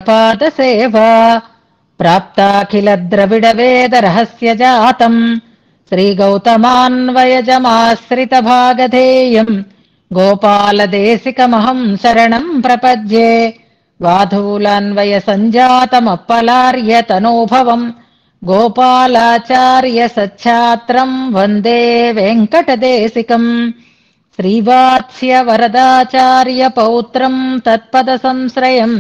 पादसेवा प्राप्ताखिल द्रविड वेद रहस्य जातम् श्रीगौतमान्वयजमाश्रित भागधेयम् गोपालदेशिकमहम् शरणम् प्रपद्ये वाधूलान्वय सञ्जातमप्पलार्य तनोभवम् गोपालाचार्य सच्छात्रम् वन्दे वेङ्कटदेशिकम् श्रीवात्स्य वरदाचार्य पौत्रम् तत्पद संश्रयम्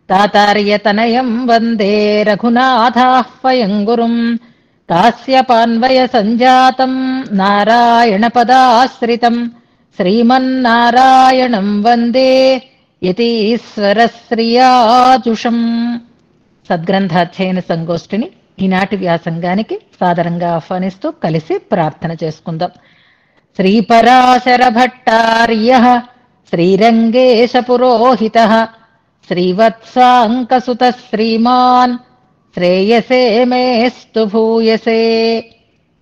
तातार्यतनयम् वन्दे रघुनाथाह्वयम् गुरुम् कास्यपान्वय सञ्जातम् नारायणपदाश्रितम् श्रीमन्नारायणम् वन्दे యతీశ్వరశ్రియాజుషం. సద్గ్రంథాధ్యయన సంగోష్ఠిని ఈనాటి వ్యాసంగానికి సాదరంగా ఆహ్వానిస్తూ కలిసి ప్రార్థన చేసుకుందాం. శ్రీపరాశర భట్టార్యః శ్రీరంగేశ పురోహితః శ్రీవత్సాంకసుతః శ్రీమాన్ శ్రేయసే మేస్తు భూయసే.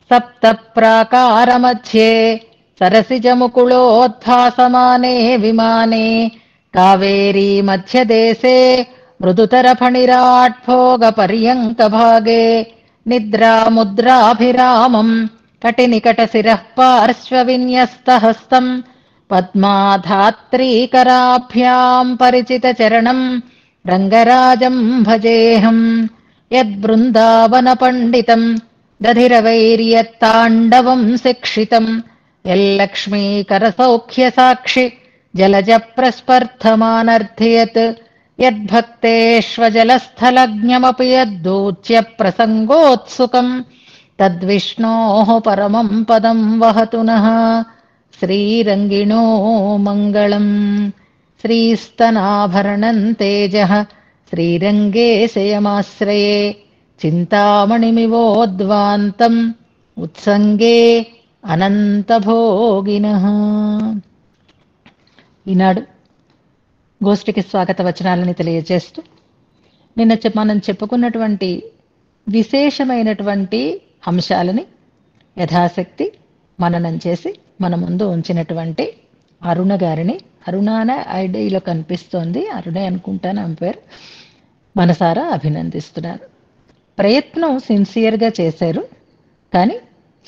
సప్త ప్రాకార మధ్యే సరసిజముకుళోద్భాసమానే విమానే కావేరీ మధ్యదేశే మృదుతరఫణిరాట్భోగ పర్యంక భాగే నిద్రాముద్రాభిరామం కటినికట శిరః పార్శ్వవిన్యస్తహస్తం పద్మాధాత్రీకరాభ్యాం పరిచిత చరణం రంగరాజం భజేహం. యద్బృందావన పండితం దధిరవైర్యత్తాండవం శిక్షితం యల్లక్ష్మీకర సౌఖ్య సాక్షి జలజ ప్రస్పర్థమానర్థయత్ యద్భక్తేష్వజలస్థలజ్ఞమపి యద్దూచ్య ప్రసంగోత్సుకం తద్విష్ణోః పరమం పదం వహతు నః. శ్రీరంగిణో మంగళం. శ్రీస్తనాభరణం తేజః శ్రీరంగే శయమాశ్రయే చింతామణిమివోద్వాంతం ఉత్సంగే అనంతభోగినః. ఈనాడు గోష్ఠికి స్వాగత వచనాలని తెలియజేస్తూ నిన్న మనం చెప్పుకున్నటువంటి విశేషమైనటువంటి అంశాలని యథాశక్తి మననం చేసి మన ముందు ఉంచినటువంటి అరుణ గారిని, అరుణ అనే ఐడిలో కనిపిస్తోంది, అరుణే అనుకుంటాను ఆమె పేరు, మనసారా అభినందిస్తున్నాను. ప్రయత్నం సిన్సియర్గా చేశారు, కానీ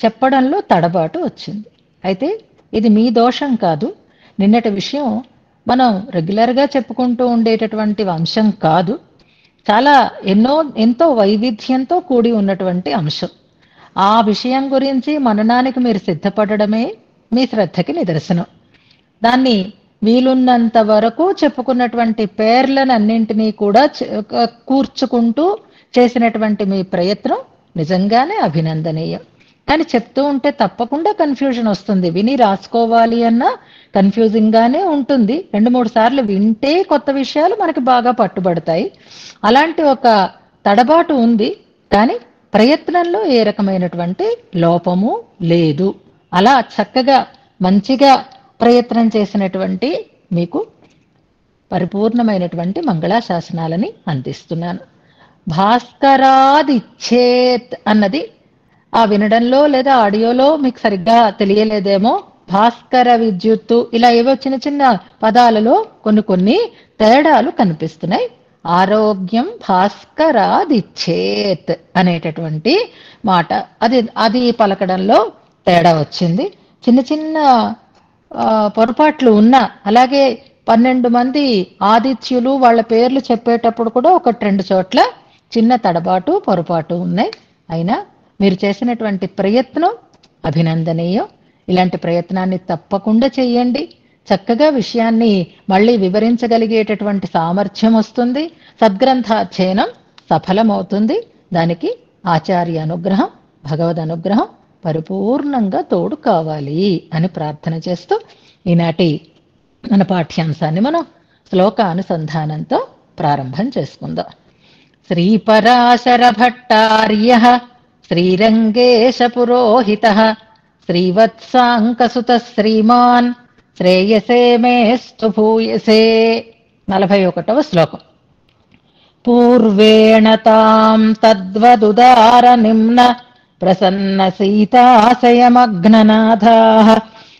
చెప్పడంలో తడబాటు వచ్చింది. అయితే ఇది మీ దోషం కాదు. నిన్నటి విషయం మనం రెగ్యులర్గా చెప్పుకుంటూ ఉండేటటువంటి అంశం కాదు. చాలా ఎంతో వైవిధ్యంతో కూడి ఉన్నటువంటి అంశం. ఆ విషయం గురించి మననానికి మీరు సిద్ధపడడమే మీ శ్రద్ధకి నిదర్శనం. దాన్ని వీలున్నంత వరకు చెప్పుకున్నటువంటి పేర్లను అన్నింటినీ కూడా కూర్చుకుంటూ చేసినటువంటి మీ ప్రయత్నం నిజంగానే అభినందనీయం. కానీ చెప్తూ ఉంటే తప్పకుండా కన్ఫ్యూజన్ వస్తుంది. విని రాసుకోవాలి అన్నా కన్ఫ్యూజింగ్ గానే ఉంటుంది. 2-3 సార్లు వింటే కొత్త విషయాలు మనకి బాగా పట్టుబడతాయి. అలాంటి ఒక తడబాటు ఉంది, కానీ ప్రయత్నంలో ఏ రకమైనటువంటి లోపము లేదు. అలా చక్కగా మంచిగా ప్రయత్నం చేసినటువంటి మీకు పరిపూర్ణమైనటువంటి మంగళాశాసనాలని అందిస్తున్నాను. భాస్కరాదిచ్చేత్ అన్నది ఆ వినడంలో లేదా ఆడియోలో మీకు సరిగ్గా తెలియలేదేమో. భాస్కర విద్యుత్తు ఇలా ఏవో చిన్న చిన్న పదాలలో కొన్ని తేడాలు కనిపిస్తున్నాయి. ఆరోగ్యం భాస్కరాదిచ్చేత్ అనేటటువంటి మాట అది పలకడంలో తేడా వచ్చింది. చిన్న చిన్న పొరపాట్లు ఉన్నా, అలాగే 12 మంది ఆదిత్యులు వాళ్ళ పేర్లు చెప్పేటప్పుడు కూడా 1-2 చోట్ల చిన్న తడబాటు పొరపాటు ఉన్నాయి. అయినా మీరు చేసినటువంటి ప్రయత్నం అభినందనీయం. ఇలాంటి ప్రయత్నాన్ని తప్పకుండా చెయ్యండి. చక్కగా విషయాన్ని మళ్ళీ వివరించగలిగేటటువంటి సామర్థ్యం వస్తుంది. సద్గ్రంథాధ్యయనం సఫలమవుతుంది. దానికి ఆచార్య అనుగ్రహం, భగవద్ అనుగ్రహం పరిపూర్ణంగా తోడు కావాలి అని ప్రార్థన చేస్తూ ఈనాటి మన పాఠ్యాంశాన్ని మనం శ్లోకానుసంధానంతో ప్రారంభం చేసుకుందాం. శ్రీపరాశర భట్టార్యః శ్రీరంగేశ పురోహితః శ్రీవత్సాంకసుతః శ్రీమాన్ శ్రేయసే మేస్తు భూయసే. 41వ శ్లోకం. పూర్వేణ తాం తద్వదుదార నిమ్న ప్రసన్న సీతాశయమగ్ననాథాః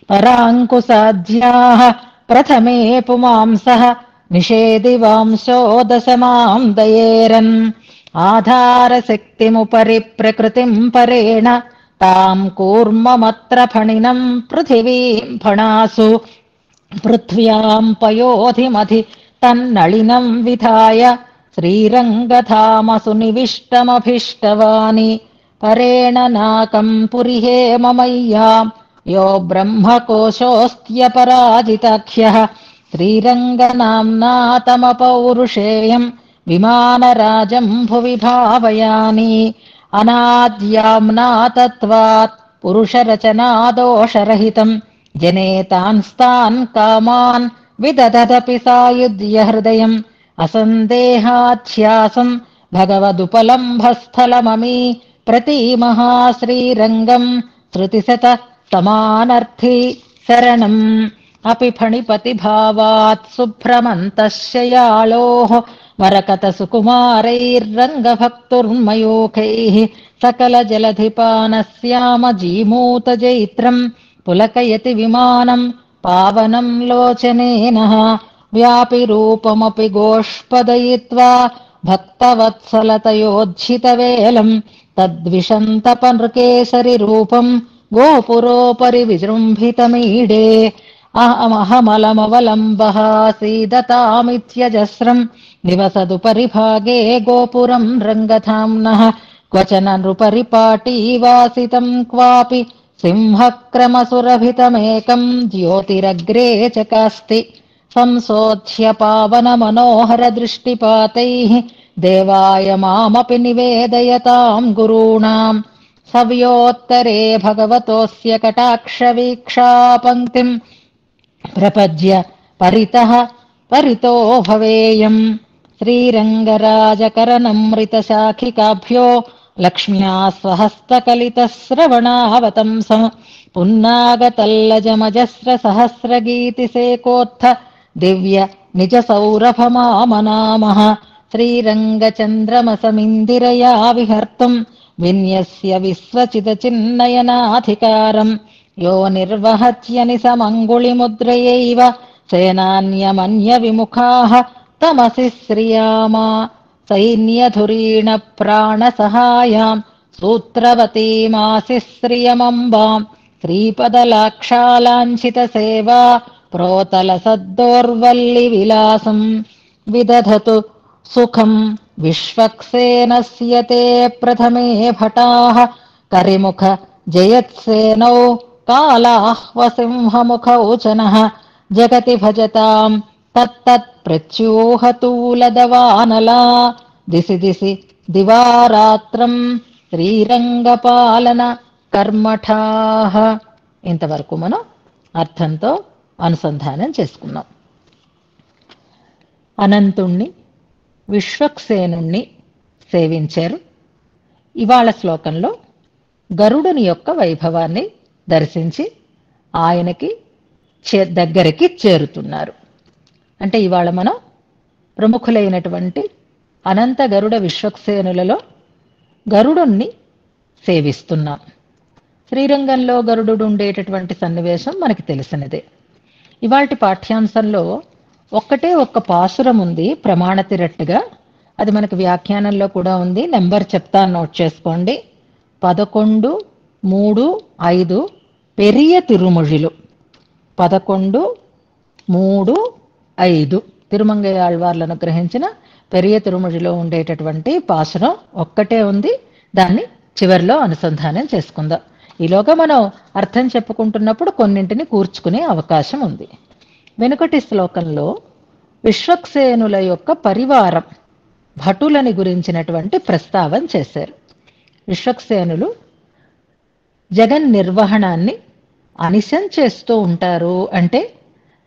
పరాంకుశాధ్యాః ప్రథమే పుమాంసః నిషేధి వాంశో దశమాం దయేరన్ ఆధారశక్తిముపరి ప్రకృతిం పరేణ తాం కూర్మమత్ర ఫణినం పృథివీం ఫణాసు పృథ్వ్యాం పయోధిమధి తన్నళినం విధాయ శ్రీరంగధామసు నివిష్టమభిష్టవాని పరేణ నాకం పురిహేమమయ్యాం యో బ్రహ్మకోశోऽస్త్యపరాజితాఖ్యః శ్రీరంగనామ్నా తమపౌరుషేయం విమానరాజం భువి భావయామి అనాద్యామ్నా తత్వాత్ పురుషరచనాదోషరహితం జనేతాన్స్తాన్ కామాన్ విదదదపి సాయుధ్య హృదయం అసందేహాధ్యాసం భగవదుపలంభస్థలమమీ ప్రతీమహా శ్రీరంగం శృతిశత సమానర్థీ శరణం అపి ఫణిపతి భావాత్ శుభ్రమంతశ్యయాళోః వరకత సుకుమారైర్రంగభక్తుర్మయూఖైః సకల జలధిపానస్యామ జీమూత జైత్రం పులకయతి విమానం పావనం లోచనేన వ్యాపి రూపమపి గోష్పదయిత్వా భక్తవత్సలతయోజ్జితవేలం తద్విషంతప నృకేసరి రూపం గోపురోపరి విజృంభితమీడే అహమలమవలంబః సీదతామిత్యజస్రం నివసదుపరి భాగే గోపురం రంగధామ్నః క్వచన నృపరిపాటీవాసితం క్వాపి సింహక్రమసురభితమేకం జ్యోతిరగ్రే చకాస్తి సంశోధ్య పావన మనోహర దృష్టిపాతైః దేవాయ మామపి నివేదయతాం గురూణాం సవ్యోత్తరే భగవతోస్య కటాక్షవీక్షా పంక్తిం ప్రపద్య పరితః పరితో భవేయం శ్రీరంగరాజకరనమృతశాఖికాభ్యో లక్ష్మ్యా స్వహస్తకలితశ్రవణావతంసం పున్నాగతల్లజమజస్ర సహస్రగీతిసేకోత్థ దివ్య నిజ సౌరభమామనామః శ్రీరంగచంద్రమసమిందిరయా విహర్తుం విన్యస్య విశ్వచితచిన్నయనాధికారం యో నిర్వహత్యని సమంగుళిముద్రయైవ సేనాన్యమన్య విముఖాః తమసి శ్రియామా సైన్యధురీణ ప్రాణసహాయాం సూత్రవతీమాసి శ్రియమంబాం శ్రీపదలాక్షాలాంఛిత సేవా ప్రోతల సద్దోర్వల్లి విలాసం విదధతు సుఖం విశ్వక్సేనస్య తే ప్రథమే భటాః కరిముఖ జయత్సేనౌ కాలాహ్వసింహముఖౌ చనః జగతి భజతాం తత్తత్ ప్రత్యూహతూలదవానలా దిసి దిసి దివారాత్రం శ్రీరంగపాలన కర్మఠాః. ఇంతవరకు మనం అర్థంతో అనుసంధానం చేసుకున్నాం. అనంతుణ్ణి విశ్వక్సేనుణ్ణి సేవించారు. ఇవాళ శ్లోకంలో గరుడుని యొక్క వైభవాన్ని దర్శించి ఆయనకి దగ్గరికి చేరుతున్నారు. అంటే ఇవాళ మనం ప్రముఖులైనటువంటి అనంత గరుడ విశ్వక్సేనులలో గరుడుణ్ణి సేవిస్తున్నాం. శ్రీరంగంలో గరుడు ఉండేటటువంటి సన్నివేశం మనకి తెలిసినదే. ఇవాల్టి పాఠ్యాంశంలో ఒక్క పాసురం ఉంది ప్రమాణతిరట్టుగా. అది మనకి వ్యాఖ్యానంలో కూడా ఉంది. నెంబర్ చెప్తాను, నోట్ చేసుకోండి. 11, 3, 5 పెరియ తిరుమొழிలు. 11, 3, 5 తిరుమంగై ఆళ్వార్లను గ్రహించిన పెరియ తిరుమొழிలో ఉండేటటువంటి పాసురం ఒక్కటే ఉంది. దాన్ని చివరిలో అనుసంధానం చేసుకుందాం. ఈలోగా మనం అర్థం చెప్పుకుంటున్నప్పుడు కొన్నింటిని కూర్చుకునే అవకాశం ఉంది. వెనుకటి శ్లోకంలో విశ్వక్సేనుల యొక్క పరివారం భటులని గురించినటువంటి ప్రస్తావన చేశారు. విశ్వక్సేనులు జగన్ నిర్వహణాన్ని అనిశం చేస్తూ ఉంటారు. అంటే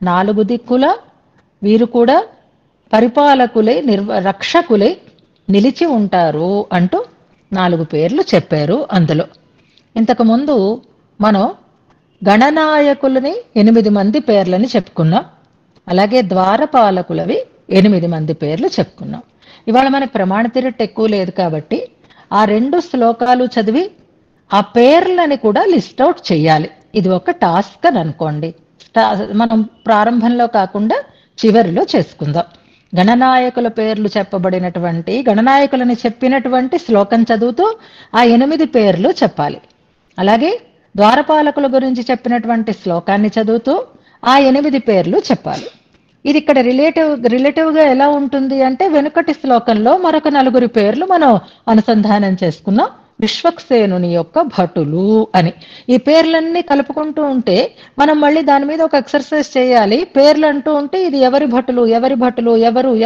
4 దిక్కుల వీరు కూడా పరిపాలకులై రక్షకులై నిలిచి ఉంటారు అంటూ 4 పేర్లు చెప్పారు. అందులో ఇంతకుముందు మనం గణనాయకులని 8 మంది పేర్లని చెప్పుకున్నాం. అలాగే ద్వారపాలకులవి 8 మంది పేర్లు చెప్పుకున్నాం. ఇవాళ మనకి ప్రమాణ తిరట్టు ఎక్కువ లేదు కాబట్టి ఆ 2 శ్లోకాలు చదివి ఆ పేర్లని కూడా లిస్ట్ అవుట్ చేయాలి. ఇది ఒక టాస్క్ అని అనుకోండి. మనం ప్రారంభంలో కాకుండా చివరిలో చేసుకుందాం. గణనాయకుల పేర్లు చెప్పబడినటువంటి గణనాయకులని చెప్పినటువంటి శ్లోకం చదువుతూ ఆ 8 పేర్లు చెప్పాలి. అలాగే ద్వారపాలకుల గురించి చెప్పినటువంటి శ్లోకాన్ని చదువుతూ ఆ 8 పేర్లు చెప్పాలి. ఇది ఇక్కడ రిలేటివ్గా ఎలా ఉంటుంది అంటే వెనుకటి శ్లోకంలో మరొక 4 పేర్లు మనం అనుసంధానం చేసుకున్నాం. విశ్వక్సేనుని యొక్క భటులు అని. ఈ పేర్లన్నీ కలుపుకుంటూ ఉంటే మనం మళ్ళీ దాని మీద ఒక ఎక్సర్సైజ్ చేయాలి. పేర్లు అంటూ ఉంటే ఇది ఎవరి భటులు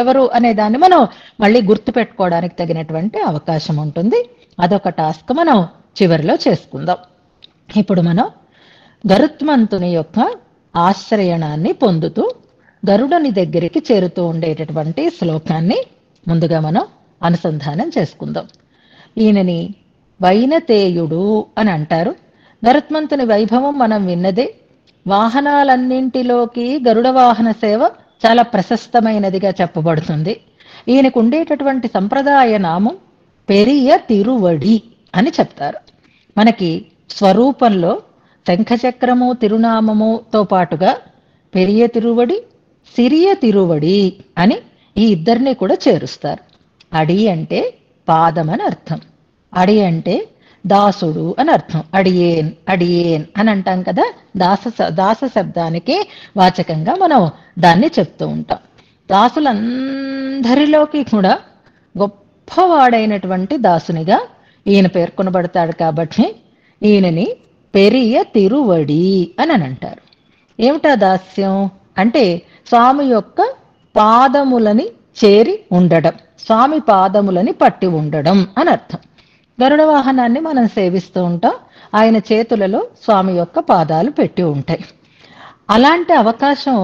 ఎవరు అనే దాన్ని మనం మళ్ళీ గుర్తు పెట్టుకోవడానికి తగినటువంటి అవకాశం ఉంటుంది. అదొక టాస్క్ మనం చివరిలో చేసుకుందాం. ఇప్పుడు మనం గరుత్మంతుని యొక్క ఆశ్రయణాన్ని పొందుతూ గరుడుని దగ్గరికి చేరుతూ ఉండేటటువంటి శ్లోకాన్ని ముందుగా మనం అనుసంధానం చేసుకుందాం. ఈయనని వైనతేయుడు అని అంటారు. గరుత్మంతుని వైభవం మనం విన్నదే. వాహనాలన్నింటిలోకి గరుడ వాహన సేవ చాలా ప్రశస్తమైనదిగా చెప్పబడుతుంది. ఈయనకు ఉండేటటువంటి సంప్రదాయ నామం పెరియ తిరువడి అని చెప్తారు. మనకి స్వరూపంలో శంఖచక్రము తిరునామముతో పాటుగా పెరియ తిరువడి, సిరియ తిరువడి అని ఈ ఇద్దరిని కూడా చేరుస్తారు. అడి అంటే పాదం అని అర్థం, అడి అంటే దాసుడు అని అర్థం. అడియేన్ అని అంటాం కదా. దాస శబ్దానికి వాచకంగా మనం దాన్ని చెప్తూ ఉంటాం. దాసులందరిలోకి కూడా గొప్పవాడైనటువంటి దాసునిగా ఈయన పేర్కొనబడతాడు. కాబట్టి ఈయనని పెరియ తిరువడి అని అంటారు. ఏమిటా దాస్యం అంటే స్వామి యొక్క పాదములని చేరి ఉండడం, స్వామి పాదములని పట్టి ఉండడం అని అర్థం. గరుడ వాహనాన్ని మనం సేవిస్తూ ఉంటాం. ఆయన చేతులలో స్వామి యొక్క పాదాలు పెట్టి ఉంటాయి. అలాంటి అవకాశం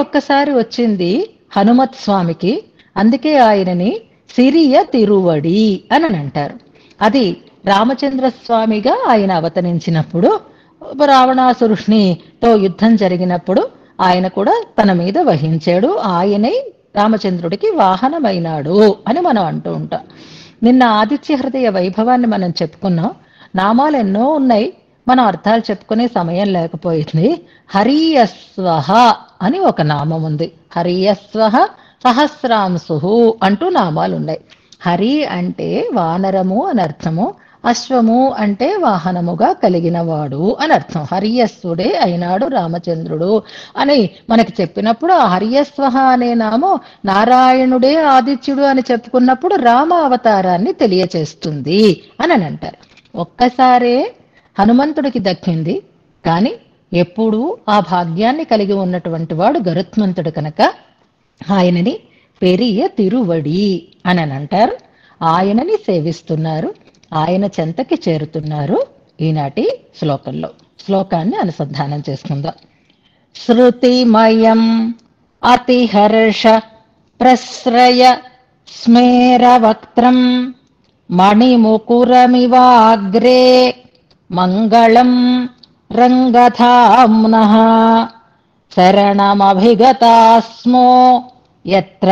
ఒక్కసారి వచ్చింది హనుమత్ స్వామికి. అందుకే ఆయనని సిరియ తిరువడి అని అంటారు. అది రామచంద్ర స్వామిగా ఆయన అవతరించినప్పుడు, రావణాసురునితో యుద్ధం జరిగినప్పుడు ఆయన కూడా తన మీద వహించాడు. ఆయనే రామచంద్రుడికి వాహనమైనాడు అని మనం అంటూ ఉంటాం. నిన్న ఆదిత్య హృదయ వైభవాన్ని మనం చెప్పుకున్నాం. నామాలు ఎన్నో ఉన్నాయి, మనం అర్థాలు చెప్పుకునే సమయం లేకపోయింది. హరియస్వహ అని ఒక నామం ఉంది. హరియస్వహ సహస్రాంశు అంటూ నామాలు ఉన్నాయి. హరి అంటే వానరము అని అర్థము, అశ్వము అంటే వాహనముగా కలిగిన వాడు అని అర్థం. హరియస్సుడే అయినాడు రామచంద్రుడు అని మనకి చెప్పినప్పుడు ఆ హరియస్వహ అనే నామం నారాయణుడే ఆదిత్యుడు అని చెప్పుకున్నప్పుడు రామ అవతారాన్ని తెలియచేస్తుంది అని అంటారు. ఒక్కసారే హనుమంతుడికి దక్కింది, కానీ ఎప్పుడూ ఆ భాగ్యాన్ని కలిగి ఉన్నటువంటి వాడు గరుత్మంతుడు కనుక ఆయనని పెరియ తిరువడి అని అంటారు. ఆయనని సేవిస్తున్నారు, ఆయన చెంతకి చేరుతున్నారు. ఈనాటి శ్లోకంలో శ్లోకాన్ని అనుసంధానం చేసుకుందాం. శృతిమయం అతిహర్ష ప్రశ్రయ స్మేరవక్త్రం మణిముకురమివాగ్రే మంగళం రంగధామ్నః శరణమభిగతాస్మో యత్ర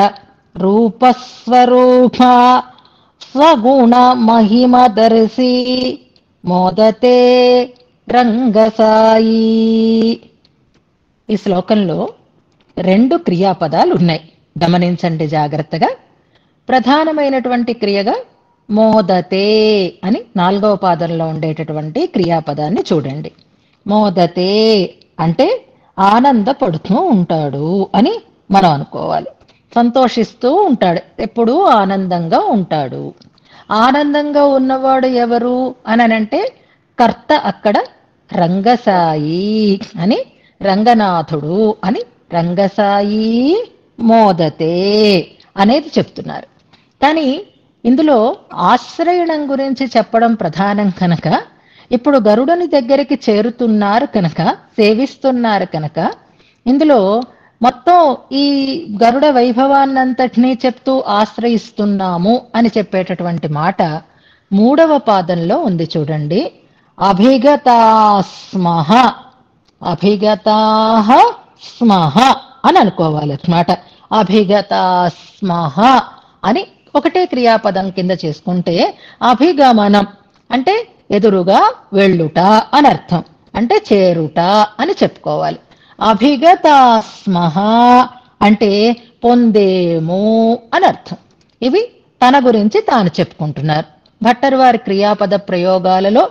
రూపస్వరూప స్వగుణ మహిమదర్శి మోదతే రంగసాయి. ఈ శ్లోకంలో 2 క్రియాపదాలు ఉన్నాయి, గమనించండి జాగ్రత్తగా. ప్రధానమైనటువంటి క్రియగా మోదతే అని 4వ పాదంలో ఉండేటటువంటి క్రియాపదాన్ని చూడండి. మోదతే అంటే ఆనందపడుతూ ఉంటాడు అని మనం అనుకోవాలి. సంతోషిస్తూ ఉంటాడు, ఎప్పుడూ ఆనందంగా ఉంటాడు. ఆనందంగా ఉన్నవాడు ఎవరు అని అంటే కర్త అక్కడ రంగసాయి అని, రంగనాథుడు అని, రంగసాయి మోదతే అనేది చెప్తున్నారు. కానీ ఇందులో ఆశ్రయణం గురించి చెప్పడం ప్రధానం కనుక, ఇప్పుడు గరుడుని దగ్గరికి చేరుతున్నారు కనుక, సేవిస్తున్నారు కనుక, ఇందులో మొత్తం ఈ గరుడ వైభవాన్నంతటినీ చెప్తూ ఆశ్రయిస్తున్నాము అని చెప్పేటటువంటి మాట 3వ పాదంలో ఉంది చూడండి. అభిగతాస్మః, అభిగతాః స్మః అని అనుకోవాలి అన్నమాట. అభిగతాస్మః అని ఒకటే క్రియాపదం కింద చేసుకుంటే, అభిగమనం అంటే ఎదురుగా వెళ్ళుట అని అర్థం, అంటే చేరుట అని చెప్పుకోవాలి. అభిగతాస్మః అంటే పొందేము అని అర్థం. ఇవి తన గురించి తాను చెప్పుకుంటున్నారు. భట్టర్ వారి క్రియాపద ప్రయోగాలలో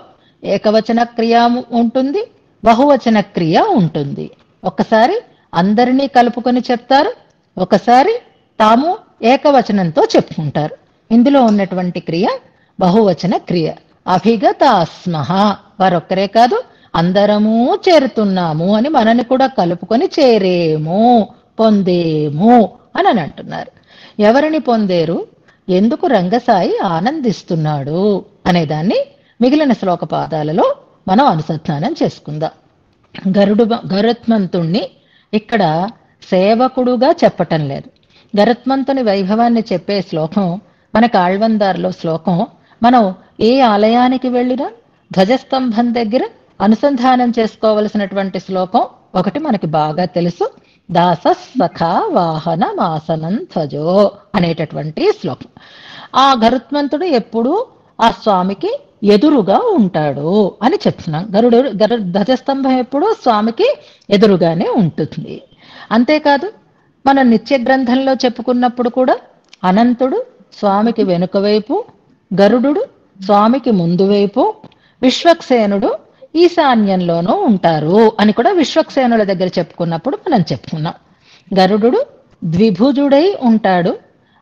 ఏకవచన క్రియ ఉంటుంది, బహువచన క్రియ ఉంటుంది. ఒకసారి అందరినీ కలుపుకొని చెప్తారు, ఒకసారి తాము ఏకవచనంతో చెప్పుకుంటారు. ఇందులో ఉన్నటువంటి క్రియ బహువచన క్రియ. అభిగతాస్మః, వారొక్కరే కాదు అందరము చేరుతున్నాము అని మనని కూడా కలుపుకొని చేరేము, పొందేము అని అంటున్నారు. ఎవరిని పొందేరు, ఎందుకు రంగసాయి ఆనందిస్తున్నాడు అనేదాన్ని మిగిలిన శ్లోక పాదాలలో మనం అనుసంధానం చేసుకుందాం. గరుత్మంతుణ్ణి ఇక్కడ సేవకుడుగా చెప్పటం లేదు. గరుత్మంతుని వైభవాన్ని చెప్పే శ్లోకం మనకు ఆళ్వందార్లో శ్లోకం. మనం ఏ ఆలయానికి వెళ్ళినా ధ్వజస్తంభం దగ్గర అనుసంధానం చేసుకోవలసినటువంటి శ్లోకం ఒకటి మనకి బాగా తెలుసు. దాస సఖా వాహన మాసనం ధ్వజో అనేటటువంటి శ్లోకం. ఆ గరుత్మంతుడు ఎప్పుడూ ఆ స్వామికి ఎదురుగా ఉంటాడు అని చెప్తున్నాం. ధ్వజస్తంభం ఎప్పుడూ స్వామికి ఎదురుగానే ఉంటుంది. అంతేకాదు మనం నిత్య గ్రంథంలో చెప్పుకున్నప్పుడు కూడా అనంతుడు స్వామికి వెనుక వైపు, గరుడు స్వామికి ముందు వైపు, విశ్వక్సేనుడు ఈశాన్యంలోనూ ఉంటారు అని కూడా విశ్వక్సేనుల దగ్గర చెప్పుకున్నప్పుడు మనం చెప్పుకున్నాం. గరుడు ద్విభుజుడై ఉంటాడు,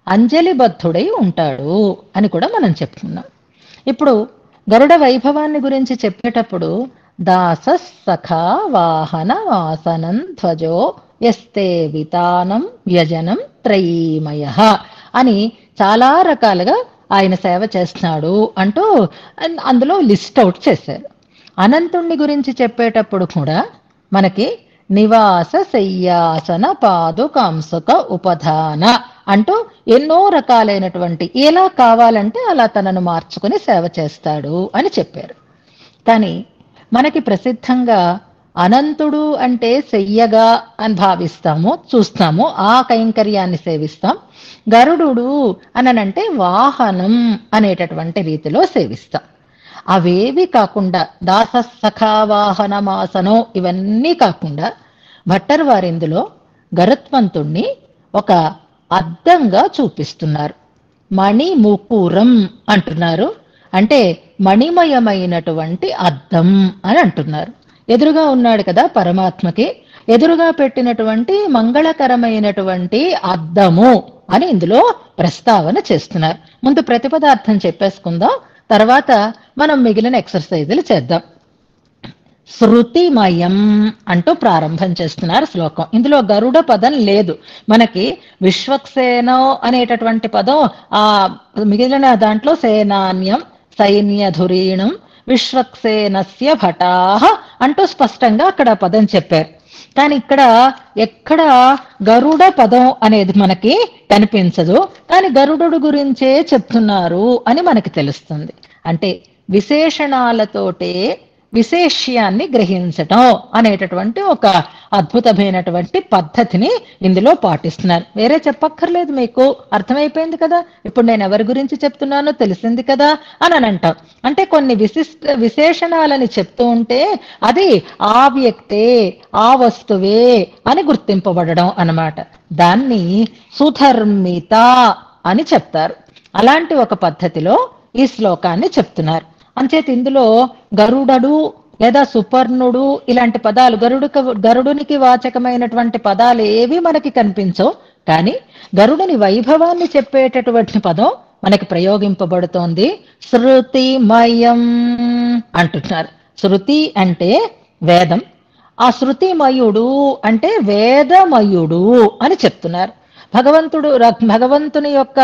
అంజలిబద్ధుడై ఉంటాడు అని కూడా మనం చెప్పుకున్నాం. ఇప్పుడు గరుడ వైభవాన్ని గురించి చెప్పేటప్పుడు దాస సఖా వాహన వాసనం ధ్వజో యస్తే వితానం వ్యజనం త్రయీమయ అని చాలా రకాలుగా ఆయన సేవ చేస్తున్నాడు అంటూ అందులో లిస్ట్ అవుట్ చేశారు. అనంతుణ్ణి గురించి చెప్పేటప్పుడు కూడా మనకి నివాస శయ్యాసన పాదుకాంసుక ఉపధాన అంటూ ఎన్నో రకాలైనటువంటి ఎలా కావాలంటే అలా తనను మార్చుకుని సేవ చేస్తాడు అని చెప్పారు. కానీ మనకి ప్రసిద్ధంగా అనంతుడు అంటే శయ్యగా అని భావిస్తాము, చూస్తాము, ఆ కైంకర్యాన్ని సేవిస్తాం. గరుడు అనంటే వాహనం అనేటటువంటి రీతిలో సేవిస్తాం. అవేవి కాకుండా దాస సఖా వాహనమాసనం ఇవన్నీ కాకుండా భట్టర్ వారిందులో గరుత్మంతుణ్ణి ఒక అద్దంగా చూపిస్తున్నారు. మణిముకురం అంటున్నారు, అంటే మణిమయమైనటువంటి అద్దం అని అంటున్నారు. ఎదురుగా ఉన్నాడు కదా పరమాత్మకి, ఎదురుగా పెట్టినటువంటి మంగళకరమైనటువంటి అద్దము అని ఇందులో ప్రస్తావన చేస్తున్నారు. ముందు ప్రతిపదార్థం చెప్పేసుకుందాం, తర్వాత మనం మిగిలిన ఎక్సర్సైజులు చేద్దాం. శృతిమయం అంటూ ప్రారంభం చేస్తున్నారు శ్లోకం. ఇందులో గరుడ పదం లేదు. మనకి విశ్వక్సేనో అనేటటువంటి పదం ఆ మిగిలిన దాంట్లో సేనాన్యం సైన్యధురీణం విశ్వక్సేనస్య భటాహ అంటూ స్పష్టంగా అక్కడ పదం చెప్పారు. కానీ ఇక్కడ ఎక్కడ గరుడ పదం అనేది మనకి కనిపించదు. కానీ గరుడు గురించే చెప్తున్నారు అని మనకి తెలుస్తుంది. అంటే విశేషణాలతోటే విశేష్యాన్ని గ్రహించటం అనేటటువంటి ఒక అద్భుతమైనటువంటి పద్ధతిని ఇందులో పాటిస్తున్నారు. వేరే చెప్పక్కర్లేదు, మీకు అర్థమైపోయింది కదా, ఇప్పుడు నేను ఎవరి గురించి చెప్తున్నానో తెలిసింది కదా అని అంటాం. అంటే కొన్ని విశేషణాలని చెప్తూ ఉంటే అది ఆ వ్యక్తే ఆ వస్తువే అని గుర్తింపబడడం అన్నమాట. దాన్ని సుధర్మిత అని చెప్తారు. అలాంటి ఒక పద్ధతిలో ఈ శ్లోకాన్ని చెప్తున్నారు. అంచేత ఇందులో గరుడడు లేదా సుపర్ణుడు ఇలాంటి పదాలు గరుడునికి వాచకమైనటువంటి పదాలు ఏవి మనకి కనిపించవు. కానీ గరుడుని వైభవాన్ని చెప్పేటటువంటి పదం మనకి ప్రయోగింపబడుతోంది. శృతిమయం అంటున్నారు. శృతి అంటే వేదం, ఆ శృతిమయుడు అంటే వేదమయుడు అని చెప్తున్నారు. భగవంతుని యొక్క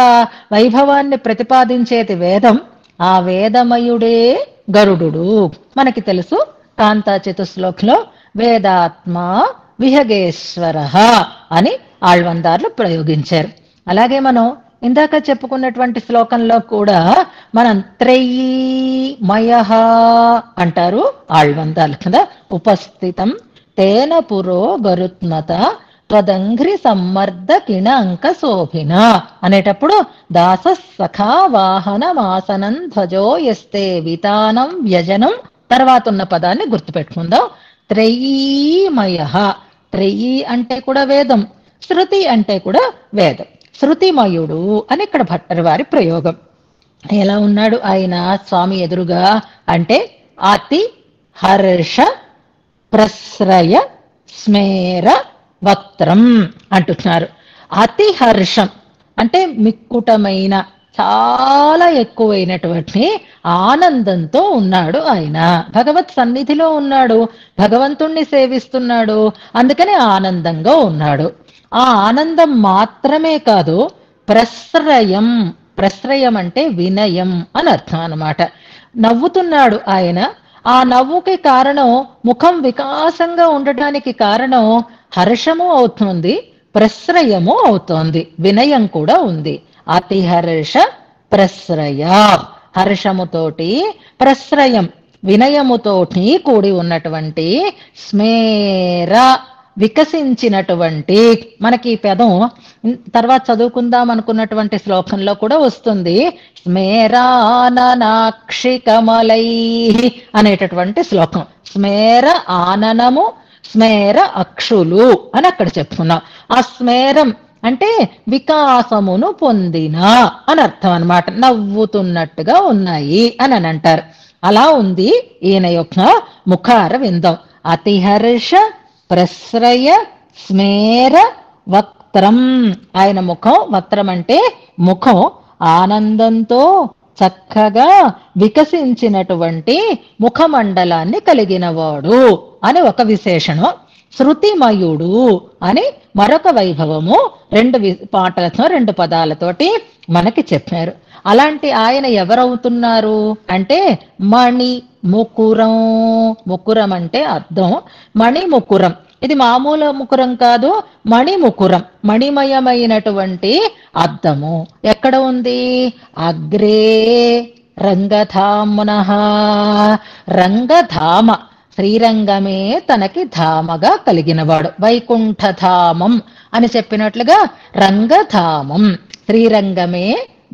వైభవాన్ని ప్రతిపాదించేది వేదం, ఆ వేదమయుడే గరుడు. మనకి తెలుసు కాంతా చతుశ్లోకంలో వేదాత్మ విహగేశ్వర అని ఆళ్వందార్లు ప్రయోగించారు. అలాగే మనం ఇందాక చెప్పుకున్నటువంటి శ్లోకంలో కూడా మనం త్రయీమయ అంటారు ఆళ్వందార్లు కదా. ఉపస్థితం తేన పురో గరుత్మత త్వదంఘ్రి సమ్మర్ద కిణ అంక శోభిన అనేటప్పుడు దాస సఖా వాహనమాసనం ధ్వజో యస్తే వితానం వ్యజనం తర్వాత ఉన్న పదాన్ని గుర్తుపెట్టుకుందాం. త్రయీమయ, త్రయీ అంటే కూడా వేదం, శృతి అంటే కూడా వేదం. శృతిమయుడు అని ఇక్కడ భట్టరు వారి ప్రయోగం. ఎలా ఉన్నాడు ఆయన స్వామి ఎదురుగా అంటే అతి హర్ష ప్రశ్రయ స్మేర వక్త్రం అంటున్నారు. అతి హర్షం అంటే మిక్కుటమైన చాలా ఎక్కువైనటువంటి ఆనందంతో ఉన్నాడు ఆయన. భగవత్ సన్నిధిలో ఉన్నాడు, భగవంతుణ్ణి సేవిస్తున్నాడు, అందుకని ఆనందంగా ఉన్నాడు. ఆ ఆనందం మాత్రమే కాదు, ప్రశ్రయం, ప్రశ్రయం అంటే వినయం అని అర్థం అన్నమాట. నవ్వుతున్నాడు ఆయన. ఆ నవ్వుకి కారణం ముఖం వికాసంగా ఉండటానికి కారణం హర్షము అవుతుంది, ప్రశ్రయము అవుతోంది, వినయం కూడా ఉంది. అతి హర్ష ప్రశ్రయ, హర్షముతోటి ప్రశ్రయం వినయముతోటి కూడి ఉన్నటువంటి స్మేర వికసించినటువంటి, మనకి ఈ పదం తర్వాత చదువుకుందాం అనుకున్నటువంటి శ్లోకంలో కూడా వస్తుంది. స్మేరాననాక్షి కమలై అనేటటువంటి శ్లోకం. స్మేర ఆననము, స్మేర అక్షులు అని అక్కడ చెప్పుకున్నాం. ఆ స్మేరం అంటే వికాసమును పొందిన అని అర్థం అనమాట. నవ్వుతున్నట్టుగా ఉన్నాయి అని అంటారు. అలా ఉంది ఈయన యొక్క ముఖార విందం. అతిహర్ష ప్రశ్రయ స్మేర వక్త్రం. ఆయన ముఖం, వక్త్రం అంటే ముఖం, ఆనందంతో చక్కగా వికసించినటువంటి ముఖమండలాన్ని కలిగినవాడు అని ఒక విశేషణం. శృతిమయుడు అని మరొక వైభవము రెండు పాటలతో, రెండు పదాలతోటి మనకి చెప్పారు. అలాంటి ఆయన ఎవరవుతున్నారు అంటే మణి ముకురం. ముకురం అంటే అద్దం, మణి ముకురం. ఇది మామూలు ముకురం కాదు, మణి ముకురం, మణిమయమైనటువంటి అద్దము. ఎక్కడ ఉంది? అగ్రే రంగధామునః. రంగధామ, శ్రీరంగమే తనకి ధామగా కలిగినవాడు. వైకుంఠధామం అని చెప్పినట్లుగా రంగధామం, శ్రీరంగమే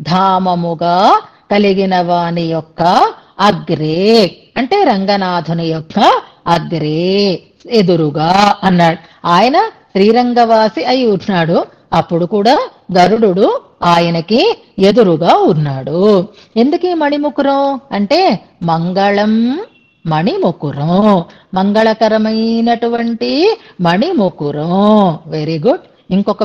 ధామముగా కలిగిన వాని యొక్క అగ్రే అంటే రంగనాథుని యొక్క అగ్రే, ఎదురుగా అన్నాడు. ఆయన శ్రీరంగవాసి అయి ఉన్నాడు. అప్పుడు కూడా గరుడు ఆయనకి ఎదురుగా ఉన్నాడు. ఎందుకు మణిముకురం అంటే మంగళం మణిముకురం, మంగళకరమైనటువంటి మణిముకురం. Very good. ఇంకొక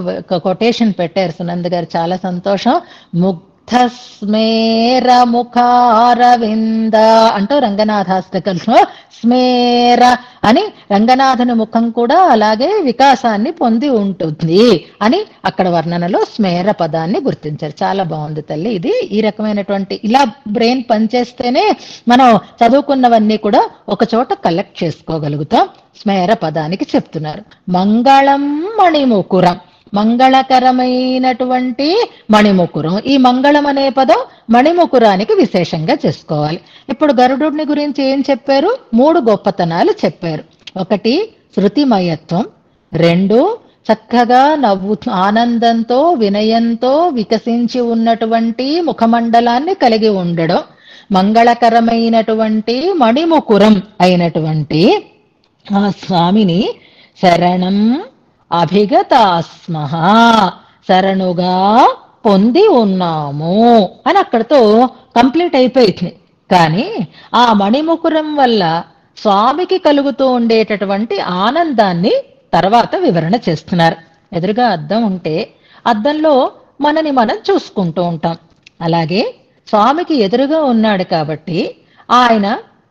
కొటేషన్ పెట్టారు సునంద్ గారు, చాలా సంతోషం. ముగ్ధస్మేర ముఖారవింద అంటూ రంగనాథాష్టకంలో స్మేర అని రంగనాథుని ముఖం కూడా అలాగే వికాసాన్ని పొంది ఉంటుంది అని అక్కడ వర్ణనలో స్మేర పదాన్ని గుర్తించారు. చాలా బాగుంది తల్లి. ఇది ఈ రకమైనటువంటి ఇలా బ్రెయిన్ పనిచేస్తేనే మనం చదువుకున్నవన్నీ కూడా ఒక చోట కలెక్ట్ చేసుకోగలుగుతాం. స్మేర పదానికి చెప్తున్నారు మంగళం మణిముకురం, మంగళకరమైనటువంటి మణిముకురం. ఈ మంగళం అనే పదం మణిముకురానికి విశేషంగా చేసుకోవాలి. ఇప్పుడు గరుడుని గురించి ఏం చెప్పారు? 3 గొప్పతనాలు చెప్పారు. ఒకటి శృతిమయత్వం, 2 చక్కగా నవ్వు ఆనందంతో వినయంతో వికసించి ఉన్నటువంటి ముఖమండలాన్ని కలిగి ఉండడం, మంగళకరమైనటువంటి మణిముకురం అయినటువంటి ఆ స్వామిని శరణం అభిగతాస్మః, శరణుగా పొంది ఉన్నాము అని అక్కడతో కంప్లీట్ అయిపోయింది. కానీ ఆ మణిముకురం వల్ల స్వామికి కలుగుతూ ఉండేటటువంటి ఆనందాన్ని తర్వాత వివరణ చేస్తున్నారు. ఎదురుగా అద్దం ఉంటే అద్దంలో మనని మనం చూసుకుంటూ ఉంటాం. అలాగే స్వామికి ఎదురుగా ఉన్నాడు కాబట్టి ఆయన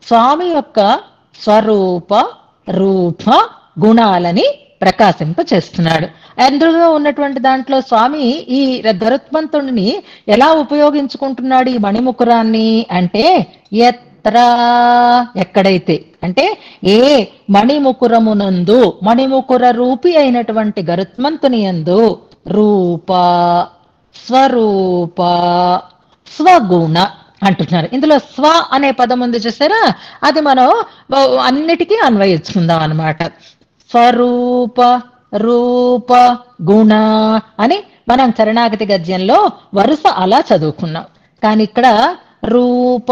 స్వామి యొక్క స్వరూప రూప గుణాలని ప్రకాశింప చేస్తున్నాడు. ఎదురుగా ఉన్నటువంటి దాంట్లో స్వామి ఈ గరుత్మంతుడిని ఎలా ఉపయోగించుకుంటున్నాడు ఈ మణిముకురాన్ని అంటే ఎత్ర, ఎక్కడైతే అంటే ఏ మణిముకురమునందు, మణిముకుర రూపి అయినటువంటి గరుత్మంతుని యందు రూప స్వరూప స్వగుణ అంటున్నారు. ఇందులో స్వ అనే పదం ఉంది చూసారా, అది మనం అన్నిటికీ అన్వయించుకుందాం అన్నమాట. స్వరూప రూప గుణ అని మనం చరణాగతి గద్యంలో వరుస అలా చదువుకున్నాం. కానీ ఇక్కడ రూప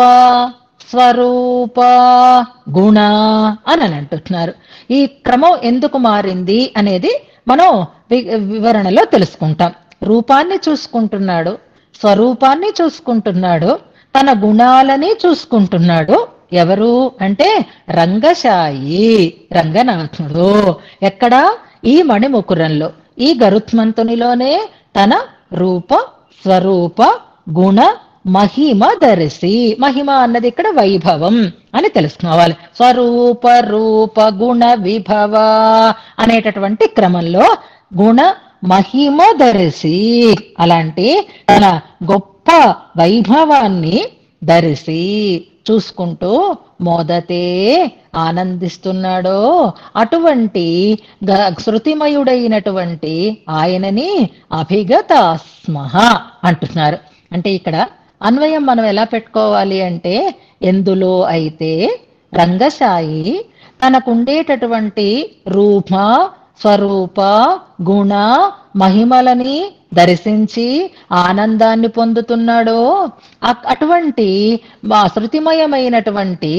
స్వరూప గుణ అని అంటున్నారు. ఈ క్రమం ఎందుకు మారింది అనేది మనం వివరణలో తెలుసుకుంటాం. రూపాన్ని చూసుకుంటున్నాడు, స్వరూపాన్ని చూసుకుంటున్నాడు, తన గుణాలని చూసుకుంటున్నాడు. ఎవరు అంటే రంగశాయి, రంగనాథుడు. ఎక్కడ? ఈ మణిముకురంలో, ఈ గరుత్మంతునిలోనే తన రూప స్వరూప గుణ మహిమ ధరిసి, మహిమ అన్నది ఇక్కడ వైభవం అని తెలుసుకోవాలి. స్వరూప రూప గుణ విభవ అనేటటువంటి క్రమంలో గుణ మహిమ ధరిసి, అలాంటి తన గొప్ప వైభవాన్ని ధరిసి చూసుకుంటూ మోదతే ఆనందిస్తున్నాడో అటువంటి శృతిమయుడైనటువంటి ఆయనని అభిగతాస్మః అంటున్నారు. అంటే ఇక్కడ అన్వయం మనం ఎలా పెట్టుకోవాలి అంటే, ఎందులో అయితే రంగశాయి తనకుండేటటువంటి రూప స్వరూప గుణ మహిమలని దర్శించి ఆనందాన్ని పొందుతున్నాడో అటువంటి శృతిమయమైనటువంటి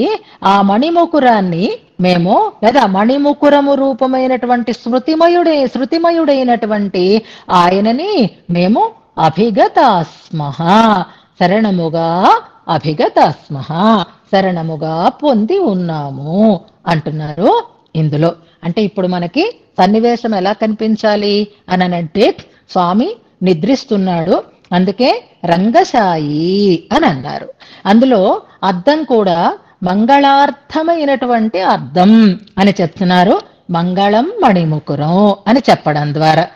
ఆ మణిముకురాన్ని మేము, లేదా మణిముకురము రూపమైనటువంటి శృతిమయుడైనటువంటి ఆయనని మేము అభిగతాస్మః, శరణముగా అభిగతాస్మః, శరణముగా పొంది ఉన్నాము అంటున్నారు ఇందులో. అంటే ఇప్పుడు మనకి సన్నివేశం ఎలా కనిపించాలి అనంటే, స్వామి నిద్రిస్తున్నాడు, అందుకే రంగశాయి అని అన్నారు. అందులో అర్థం కూడా మంగళార్థమైనటువంటి అర్థం అని చెప్తున్నారు. మంగళం మణిముకురం అని చెప్పడం ద్వారా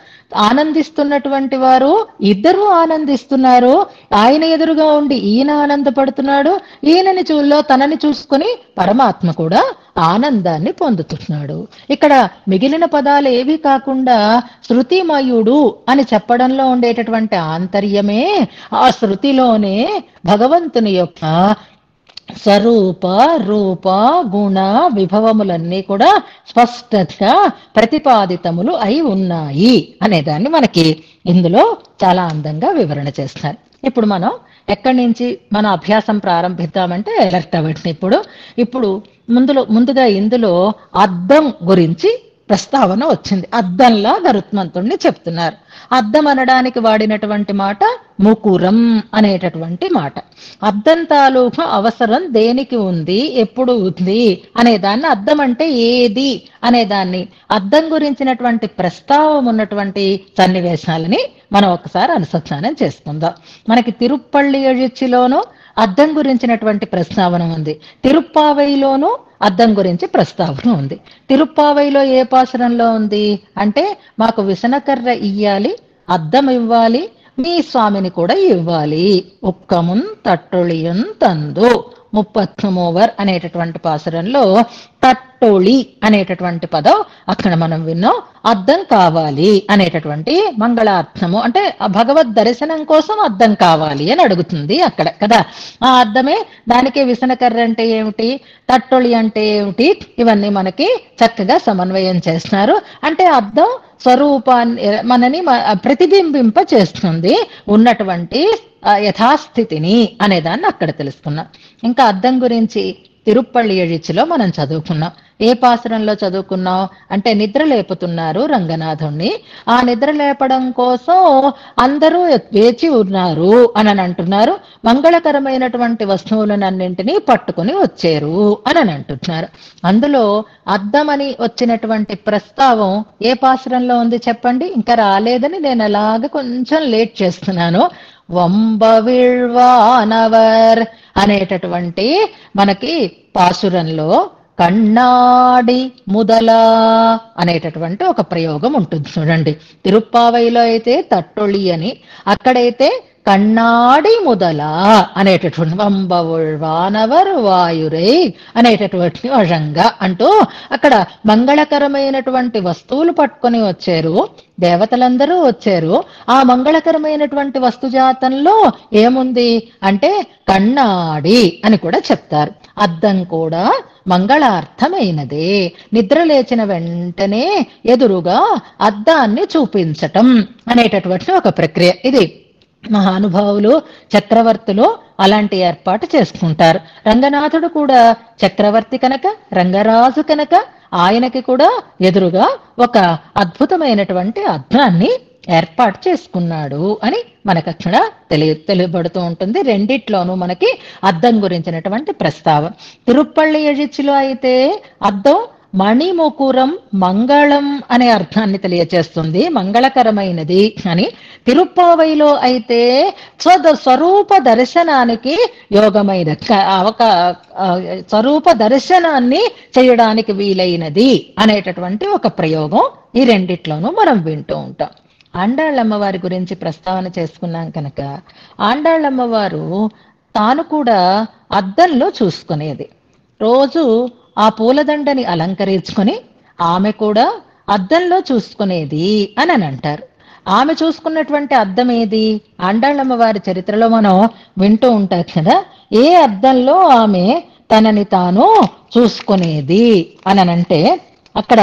ఆనందిస్తున్నటువంటి వారు ఇద్దరు ఆనందిస్తున్నారు. ఆయన ఎదురుగా ఉండి ఈయన ఆనందపడుతున్నాడు, ఈయనని తనని చూసుకుని పరమాత్మ కూడా ఆనందాన్ని పొందుతున్నాడు. ఇక్కడ మిగిలిన పదాలు ఏవి కాకుండా శృతిమయుడు అని చెప్పడంలో ఉండేటటువంటి ఆంతర్యమే, ఆ శృతిలోనే భగవంతుని యొక్క స్వరూప రూప గుణ విభవములన్నీ కూడా స్పష్టంగా ప్రతిపాదితములు అయి ఉన్నాయి అనేదాన్ని మనకి ఇందులో చాలా అందంగా వివరణ చేస్తున్నారు. ఇప్పుడు మనం ఎక్కడి నుంచి మన అభ్యాసం ప్రారంభిద్దామంటే ఎలర్ట్ అవ్వండి. ఇప్పుడు ముందుగా ఇందులో అద్దం గురించి ప్రస్తావన వచ్చింది. అద్దంలా గరుత్మంతుణ్ణి చెప్తున్నారు. అద్దం అనడానికి వాడినటువంటి మాట ముకురం అనేటటువంటి మాట. అద్దం తాలూకు అవసరం దేనికి ఉంది, ఎప్పుడు ఉంది అనేదాన్ని, అద్దం అంటే ఏది అనేదాన్ని, అద్దం గురించినటువంటి ప్రస్తావం ఉన్నటువంటి సన్నివేశాలని మనం ఒకసారి అనుసంధానం చేసుకుందాం. మనకి తిరుప్పళ్ళి ఎഴുச்சிలోనూ అద్దం గురించినటువంటి ప్రస్తావన ఉంది, తిరుప్పావైలోనూ అద్దం గురించి ప్రస్తావన ఉంది. తిరుప్పావైలో ఏ పాసురంలో ఉంది అంటే, మాకు విసనకర్ర ఇయ్యాలి, అద్దం ఇవ్వాలి, మీ స్వామిని కూడా ఇవ్వాలి, ఉక్కమున్ తట్టొళియున్ తందు 33 అనేటటువంటి పాసురంలో తట్టొళి అనేటటువంటి పదం అక్కడ మనం విన్నాం. అద్దం కావాలి అనేటటువంటి మంగళార్థము, అంటే భగవద్ దర్శనం కోసం అద్దం కావాలి అని అడుగుతుంది అక్కడ కదా. ఆ అద్దమే, దానికే విసనకర్ర అంటే ఏమిటి, తట్టొళి అంటే ఏమిటి, ఇవన్నీ మనకి చక్కగా సమన్వయం చేస్తున్నారు. అంటే అద్దం స్వరూపాన్ని మనని ప్రతిబింబింప చేస్తుంది, ఉన్నటువంటి యథాస్థితిని అనేదాన్ని అక్కడ తెలుసుకున్నాం. ఇంకా అద్దం గురించి తిరుప్పళ్ళి ఎഴുச்சிలో మనం చదువుకున్నాం. ఏ పాసురంలో చదువుకున్నాం అంటే, నిద్ర లేపుతున్నారు రంగనాథుణ్ణి, ఆ నిద్ర లేపడం కోసం అందరూ వేచి ఉన్నారు అని అంటున్నారు. మంగళకరమైనటువంటి వస్తువులనన్నింటినీ పట్టుకుని వచ్చారు అని అంటున్నారు. అందులో అద్దమని వచ్చినటువంటి ప్రస్తావం ఏ పాసురంలో ఉంది చెప్పండి? ఇంకా రాలేదని నేను అలాగ కొంచెం లేట్ చేస్తున్నాను. వంబవిళ్వానవర్ అనేటటువంటి మనకి పాసురంలో కన్నాడి ముదలా అనేటటువంటి ఒక ప్రయోగం ఉంటుంది చూడండి. తిరుప్పావైలో అయితే తట్టొళి అని, అక్కడైతే కన్నాడి ముదల అనేటటువంటి వంబవుళ్వానవర్ వాయురై అనేటటువంటి వశంగా అంటూ అక్కడ మంగళకరమైనటువంటి వస్తువులు పట్టుకొని వచ్చారు, దేవతలందరూ వచ్చారు. ఆ మంగళకరమైనటువంటి వస్తుజాతంలో ఏముంది అంటే కన్నాడి అని కూడా చెప్తారు. అద్దం కూడా మంగళార్థమైనదే. నిద్ర లేచిన వెంటనే ఎదురుగా అద్దాన్ని చూపించటం అనేటటువంటి ఒక ప్రక్రియ ఇది. మహానుభావులు, చక్రవర్తులు అలాంటి ఏర్పాటు చేసుకుంటారు. రంగనాథుడు కూడా చక్రవర్తి కనుక, రంగరాజు కనుక ఆయనకి కూడా ఎదురుగా ఒక అద్భుతమైనటువంటి అద్దాన్ని ఏర్పాటు చేసుకున్నాడు అని మనకు అక్కడ తెలియబడుతూ ఉంటుంది. రెండిట్లోనూ మనకి అద్దం గురించినటువంటి ప్రస్తావం. తిరుప్పళ్ళి ఎజిచ్చిలో అయితే అద్దం మణిముకురం మంగళం అనే అర్థాన్ని తెలియచేస్తుంది, మంగళకరమైనది అని. తిరుప్పావైలో అయితే స్వరూప దర్శనానికి యోగమైన స్వరూప దర్శనాన్ని చేయడానికి వీలైనది అనేటటువంటి ఒక ప్రయోగం ఈ రెండిట్లోనూ మనం వింటూ ఉంటాం. ఆండాళ్ళమ్మవారి గురించి ప్రస్తావన చేసుకున్నాం కనుక, ఆండాళ్ళమ్మవారు తాను కూడా అద్దంలో చూసుకునేది. రోజు ఆ పూలదండని అలంకరించుకొని ఆమె కూడా అద్దంలో చూసుకునేది అని అంటారు. ఆమె చూసుకున్నటువంటి అద్దం ఏది? ఆండాళ్ళమ్మవారి చరిత్రలో మనం వింటూ ఉంటాం కదా, ఏ అద్దంలో ఆమె తనని తాను చూసుకునేది అని అంటే అక్కడ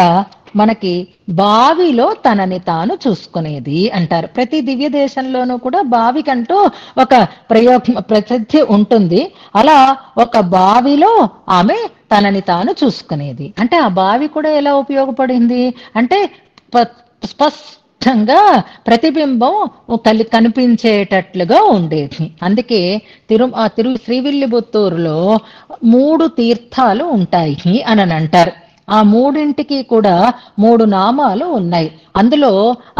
మనకి బావిలో తనని తాను చూసుకునేది అంటారు. ప్రతి దివ్య దేశంలోనూ కూడా బావికంటూ ఒక ప్రసిద్ధి ఉంటుంది. అలా ఒక బావిలో ఆమె తనని తాను చూసుకునేది. అంటే ఆ బావి కూడా ఎలా ఉపయోగపడింది అంటే స్పష్టంగా ప్రతిబింబం కనిపించేటట్లుగా ఉండేది. అందుకే శ్రీవిల్లిపుత్తూరులో 3 తీర్థాలు ఉంటాయి అని అంటారు. ఆ మూడింటికి కూడా 3 నామాలు ఉన్నాయి. అందులో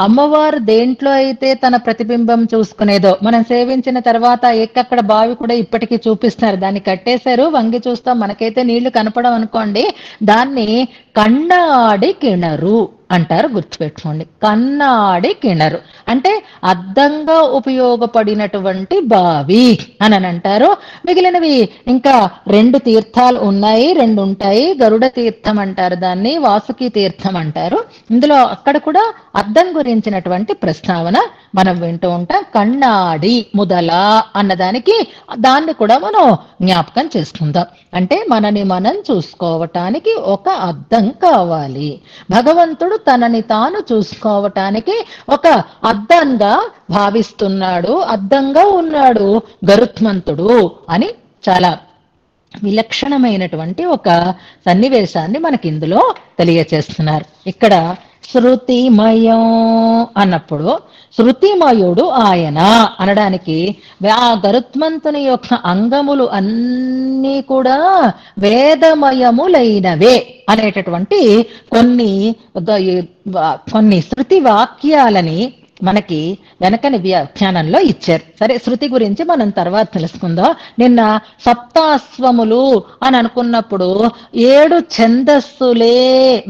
అమ్మవారు దేంట్లో అయితే తన ప్రతిబింబం చూసుకునేదో, మనం సేవించిన తర్వాత ఎక్కడ బావి కూడా ఇప్పటికీ చూపిస్తున్నారు, దాన్ని కట్టేశారు, వంగి చూస్తాం, మనకైతే నీళ్లు కనపడం అనుకోండి, దాన్ని కన్నాడి కిణరు అంటారు. గుర్తుపెట్టుకోండి, కన్నాడి కిణరు అంటే అద్దంగా ఉపయోగపడినటువంటి బావి అని అంటారు. మిగిలినవి ఇంకా 2 తీర్థాలు ఉన్నాయి, 2 ఉంటాయి. గరుడ తీర్థం అంటారు దాన్ని, వాసుకి తీర్థం అంటారు. ఇందులో అక్కడ కూడా అద్దం గురించినటువంటి ప్రస్తావన మనం వింటూ ఉంటాం. కన్నాడి ముదల అన్నదానికి దాన్ని కూడా మనం జ్ఞాపకం చేసుకుందాం. అంటే మనని మనం చూసుకోవటానికి ఒక అద్దం కావాలి. భగవంతుడు తనని తాను చూసుకోవటానికి ఒక అద్దంగా భావిస్తున్నాడు, అద్దంగా ఉన్నాడు గరుత్మంతుడు అని చాలా విలక్షణమైనటువంటి ఒక సన్నివేశాన్ని మనకి ఇందులో తెలియచేస్తున్నారు. ఇక్కడ శృతిమయం అన్నప్పుడు శృతిమయుడు ఆయన అనడానికి ఆ గరుత్మంతుని యొక్క అంగములు అన్నీ కూడా వేదమయములైనవే అనేటటువంటి కొన్ని శృతి వాక్యాలని మనకి వెనకని వ్యాఖ్యానంలో ఇచ్చారు. సరే, శృతి గురించి మనం తర్వాత తెలుసుకుందాం. నిన్న సప్తాశ్వములు అని అనుకున్నప్పుడు 7 ఛందస్సులే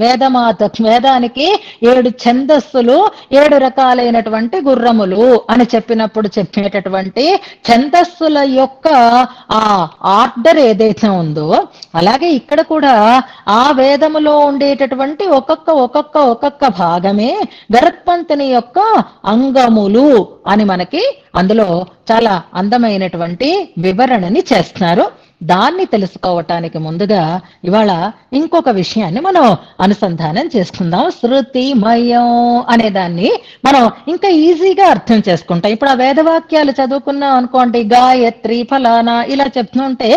వేదానికి 7 ఛందస్సులు, 7 రకాలైనటువంటి గుర్రములు అని చెప్పినప్పుడు చెప్పేటటువంటి ఛందస్సుల యొక్క ఆ ఆర్డర్ ఏదైతే ఉందో, అలాగే ఇక్కడ కూడా ఆ వేదములో ఉండేటటువంటి ఒక్కొక్క భాగమే గరుత్మంతుని యొక్క అంగములు అని మనకి అందులో చాలా అందమైనటువంటి వివరణని చేస్తున్నారు. దాన్ని తెలుసుకోవటానికి ముందుగా ఇవాళ ఇంకొక విషయాన్ని మనం అనుసంధానం చేసుకుందాం. శృతిమయం అనే దాన్ని మనం ఇంకా ఈజీగా అర్థం చేసుకుంటాం. ఇప్పుడు ఆ వేదవాక్యాలు చదువుకున్నాం అనుకోండి, గాయత్రి ఫలానా ఇలా చెప్తుంటే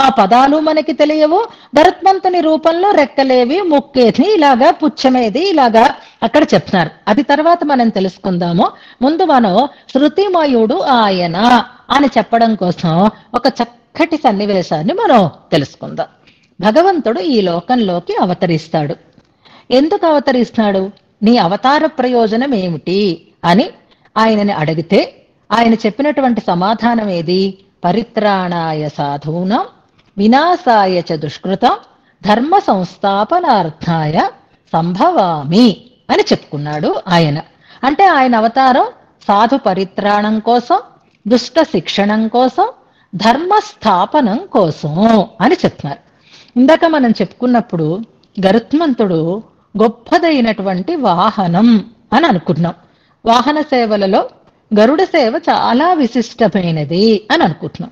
ఆ పదాలు మనకి తెలియవు. గరుత్మంతుని రూపంలో రెక్కలేవి, ముక్కేది, ఇలాగా పుచ్చమేది, ఇలాగా అక్కడ చెప్తున్నారు. అది తర్వాత మనం తెలుసుకుందాము. ముందు మనం శృతిమయుడు ఆయన అని చెప్పడం కోసం ఒక చక్కటి సన్నివేశాన్ని మనం తెలుసుకుందాం. భగవంతుడు ఈ లోకంలోకి అవతరిస్తాడు. ఎందుకు అవతరిస్తాడు? నీ అవతార ప్రయోజనం ఏమిటి అని ఆయనని అడిగితే ఆయన చెప్పినటువంటి సమాధానం ఏది? పరిత్రాణాయ సాధూనాం వినాశాయ చ దుష్కృతం ధర్మ సంస్థాపనార్థాయ సంభవామి అని చెప్పుకున్నాడు ఆయన. అంటే ఆయన అవతారం సాధు పరిత్రాణం కోసం, దుష్ట శిక్షణం కోసం, ధర్మ స్థాపనం కోసం అని చెప్తున్నారు. ఇందాక మనం చెప్పుకున్నప్పుడు గరుత్మంతుడు గొప్పదైనటువంటి వాహనం అని అనుకున్నాం. వాహన సేవలలో గరుడ సేవ చాలా విశిష్టమైనది అని అనుకుంటున్నాం.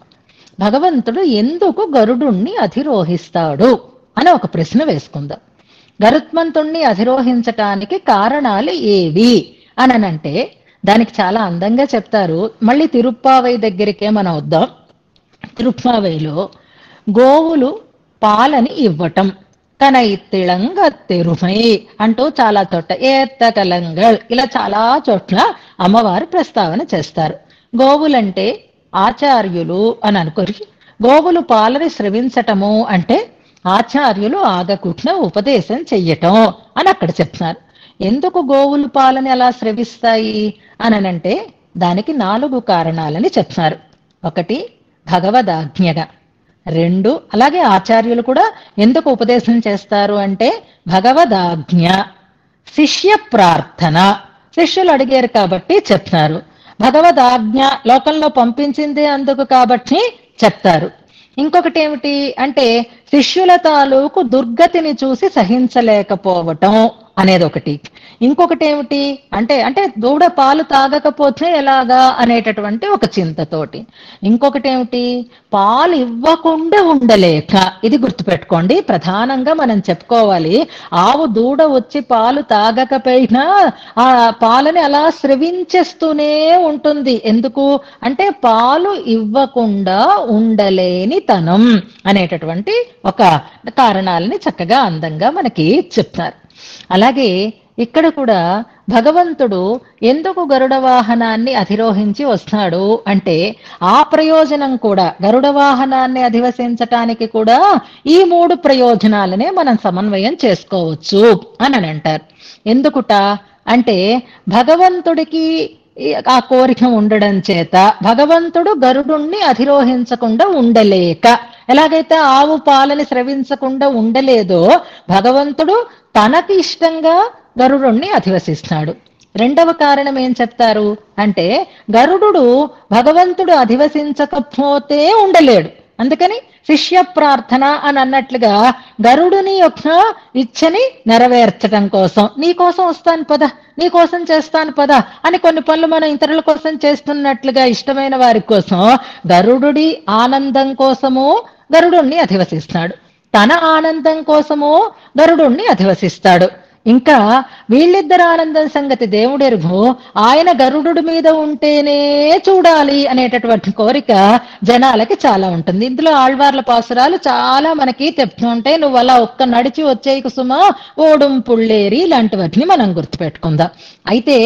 భగవంతుడు ఎందుకు గరుడుణ్ణి అధిరోహిస్తాడు అని ఒక ప్రశ్న వేసుకుందాం. గరుత్మంతుణ్ణి అధిరోహించటానికి కారణాలు ఏవి అని అంటే దానికి చాలా అందంగా చెప్తారు. మళ్ళీ తిరుప్పావై దగ్గరికే మనం వద్దాం. తిరుప్పావైలో గోవులు పాలని ఇవ్వటం తనై తిళంగ తెరుమై అంటూ చాలా చోట్ల ఏత్తకలంగల్ ఇలా చాలా చోట్ల అమ్మవారు ప్రస్తావన చేస్తారు. గోవులంటే ఆచార్యులు అని అనుకొని గోవులు పాలని స్రవించటము అంటే ఆచార్యులు ఆగకుండా ఉపదేశం చెయ్యటం అని అక్కడ చెప్తున్నారు. ఎందుకు గోవులు పాలని అలా స్రవిస్తాయి అనంటే దానికి 4 కారణాలని చెప్తున్నారు. 1 భగవదాజ్ఞగా, 2 అలాగే ఆచార్యులు కూడా ఎందుకు ఉపదేశం చేస్తారు అంటే భగవదాజ్ఞ, శిష్య ప్రార్థన, శిష్యులు అడిగారు కాబట్టి చెప్తారు. భగవదాజ్ఞ లోకంలో పంపించింది అందుకు కాబట్టి చెప్తారు. ఇంకొకటి ఏమిటి అంటే శిష్యుల తాలూకు దుర్గతిని చూసి సహించలేకపోవటం అనేది ఒకటి. ఇంకొకటి ఏమిటి అంటే అంటే దూడ పాలు తాగకపోతే ఎలాగా అనేటటువంటి ఒక చింతతోటి. ఇంకొకటి ఏమిటి పాలు ఇవ్వకుండా ఉండలేక. ఇది గుర్తుపెట్టుకోండి, ప్రధానంగా మనం చెప్పుకోవాలి. ఆవు దూడ వచ్చి పాలు తాగకపోయినా ఆ పాలని అలా స్రవించేస్తూనే ఉంటుంది. ఎందుకు అంటే పాలు ఇవ్వకుండా ఉండలేని తనం అనేటటువంటి ఒక కారణాలని చక్కగా అందంగా మనకి చెప్తారు. అలాగే ఇక్కడ కూడా భగవంతుడు ఎందుకు గరుడ వాహనాన్ని అధిరోహించి వస్తాడు అంటే ఆ ప్రయోజనం కూడా గరుడ వాహనాన్ని అధివసించటానికి కూడా ఈ 3 ప్రయోజనాలనే మనం సమన్వయం చేసుకోవచ్చు అని అంటారు. ఎందుకుట అంటే భగవంతుడికి ఆ కోరిక ఉండడం చేత భగవంతుడు గరుడుణ్ణి అధిరోహించకుండా ఉండలేక, ఎలాగైతే ఆవు పాలని స్రవించకుండా ఉండలేదో భగవంతుడు తనకి ఇష్టంగా గరుడుణ్ణి అధివసిస్తాడు. 2వ కారణం ఏం చెప్తారు అంటే గరుడు భగవంతుడు అధివసించకపోతే ఉండలేడు. అందుకని శిష్య ప్రార్థన అని అన్నట్లుగా గరుడుని యొక్క ఇచ్చని నెరవేర్చడం కోసం, నీ కోసం వస్తాను పద, నీ కోసం చేస్తాను పద అని కొన్ని పనులు మనం ఇతరుల కోసం చేస్తున్నట్లుగా ఇష్టమైన వారి కోసం గరుడుడి ఆనందం కోసము గరుడుణ్ణి అధివసిస్తాడు, తన ఆనందం కోసము గరుడుణ్ణి అధివసిస్తాడు. ఇంకా వీళ్ళిద్దరు ఆనందం సంగతి దేవుడెరుగు, ఆయన గరుడు మీద ఉంటేనే చూడాలి అనేటటువంటి కోరిక జనాలకి చాలా ఉంటుంది. ఇందులో ఆళ్వార్ల పాసురాలు చాలా మనకి చెప్తూ ఉంటాయి. నువ్వు అలా ఒక్క నడిచి వచ్చేయకు సుమా ఓడుం పుళ్ళేరి ఇలాంటివన్నీ మనం గుర్తుపెట్టుకుందాం. అయితే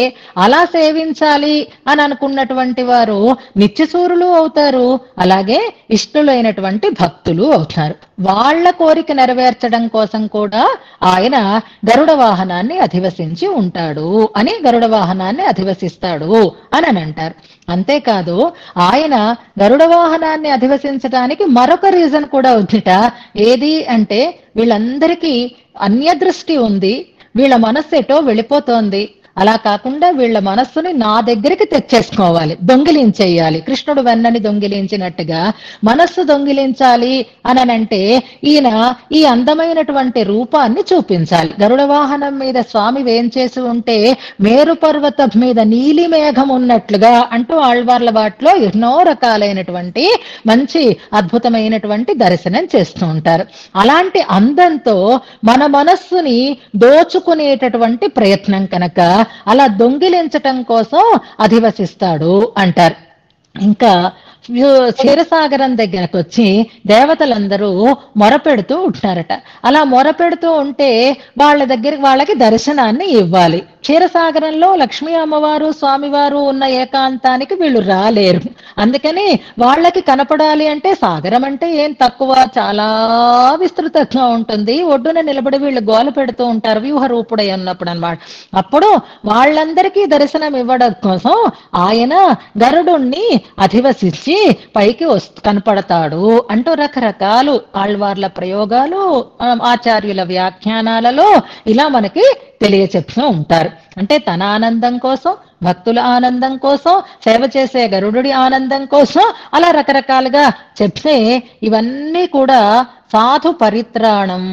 అలా సేవించాలి అని అనుకున్నటువంటి వారు నిత్యసూరులు అవుతారు, అలాగే ఇష్టలైనటువంటి భక్తులు అవుతారు. వాళ్ళ కోరిక నెరవేర్చడం కోసం కూడా ఆయన గరుడ వాహనాన్ని అధివసించి ఉంటాడు అని, గరుడ వాహనాన్ని అధివసిస్తాడు అని అంటారు. అంతేకాదు ఆయన గరుడ వాహనాన్ని అధివసించడానికి మరొక రీజన్ కూడా ఉందిట. ఏది అంటే వీళ్ళందరికీ అన్యదృష్టి ఉంది, వీళ్ళ మనస్సు ఎటో వెళ్ళిపోతోంది. అలా కాకుండా వీళ్ళ మనస్సుని నా దగ్గరికి తెచ్చేసుకోవాలి, దొంగిలించేయాలి. కృష్ణుడు వెన్నని దొంగిలించినట్టుగా మనస్సు దొంగిలించాలి అనంటే ఈయన ఈ అందమైనటువంటి రూపాన్ని చూపించాలి. గరుడ వాహనం మీద స్వామి వేంచేసి ఉంటే మేరు పర్వతం మీద నీలి మేఘం ఉన్నట్లుగా అంటూ ఆళ్వార్ల వాటిలో ఎన్నో రకాలైనటువంటి మంచి అద్భుతమైనటువంటి దర్శనం చేస్తూ ఉంటారు. అలాంటి అందంతో మన మనస్సుని దోచుకునేటటువంటి ప్రయత్నం కనుక అలా దొంగిలించటం కోసం అధివసిస్తాడు అంటారు. ఇంకా క్షీరసాగరం దగ్గరకు వచ్చి దేవతలందరూ మొరపెడుతూ ఉంటున్నారట. అలా మొరపెడుతూ ఉంటే వాళ్ళకి దర్శనాన్ని ఇవ్వాలి. క్షీరసాగరంలో లక్ష్మీ అమ్మవారు స్వామివారు ఉన్న ఏకాంతానికి వీళ్ళు రాలేరు. అందుకని వాళ్ళకి కనపడాలి అంటే సాగరం అంటే ఏం తక్కువ, చాలా విస్తృతంగా ఉంటుంది. ఒడ్డున నిలబడి వీళ్ళు గోల పెడుతూ ఉంటారు వ్యూహ రూపుడై ఉన్నప్పుడు అన్నమాట. అప్పుడు వాళ్ళందరికీ దర్శనం ఇవ్వడం కోసం ఆయన గరుడుణ్ణి అధివసించి పైకి కనపడతాడు అంటూ రకరకాలు ఆళ్వార్ల ప్రయోగాలు ఆచార్యుల వ్యాఖ్యానాలలో ఇలా మనకి తెలియచెప్తూ ఉంటారు. అంటే తన ఆనందం కోసం, భక్తుల ఆనందం కోసం, సేవ చేసే గరుడుడి ఆనందం కోసం అలా రకరకాలుగా చెప్తే ఇవన్నీ కూడా సాధు పరిత్రాణం,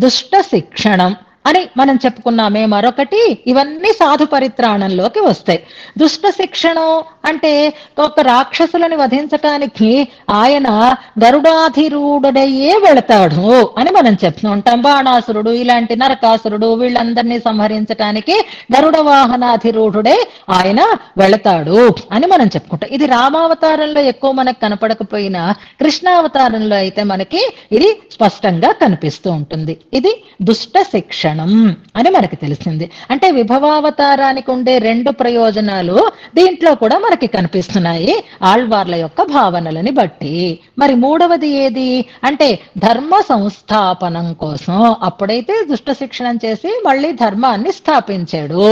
దుష్ట శిక్షణం, అని మనం చెప్పుకున్నామే. మరొకటి, ఇవన్నీ సాధు పరిత్రాణంలోకి వస్తాయి. దుష్ట శిక్షణం అంటే ఒక రాక్షసులని వధించటానికి ఆయన గరుడాధిరూఢుడయ్యే వెళతాడు అని మనం చెప్తూ ఉంటాం. బాణాసురుడు, ఇలాంటి నరకాసురుడు, వీళ్ళందరినీ సంహరించటానికి గరుడ వాహనాధిరూఢుడే ఆయన వెళతాడు అని మనం చెప్పుకుంటాం. ఇది రామావతారంలో ఎక్కువ మనకు కనపడకపోయినా కృష్ణావతారంలో అయితే మనకి ఇది స్పష్టంగా కనిపిస్తూ ఉంటుంది. ఇది దుష్ట శిక్షణం అని మనకి తెలిసింది. అంటే విభవావతారానికి ఉండే రెండు ప్రయోజనాలు దీంట్లో కూడా మనకి కనిపిస్తున్నాయి ఆళ్వార్ల యొక్క భావనలని బట్టి. మరి మూడవది ఏది అంటే ధర్మ సంస్థాపనం కోసం. అప్పుడైతే దుష్ట శిక్షణం చేసి మళ్ళీ ధర్మాన్ని స్థాపించాడు.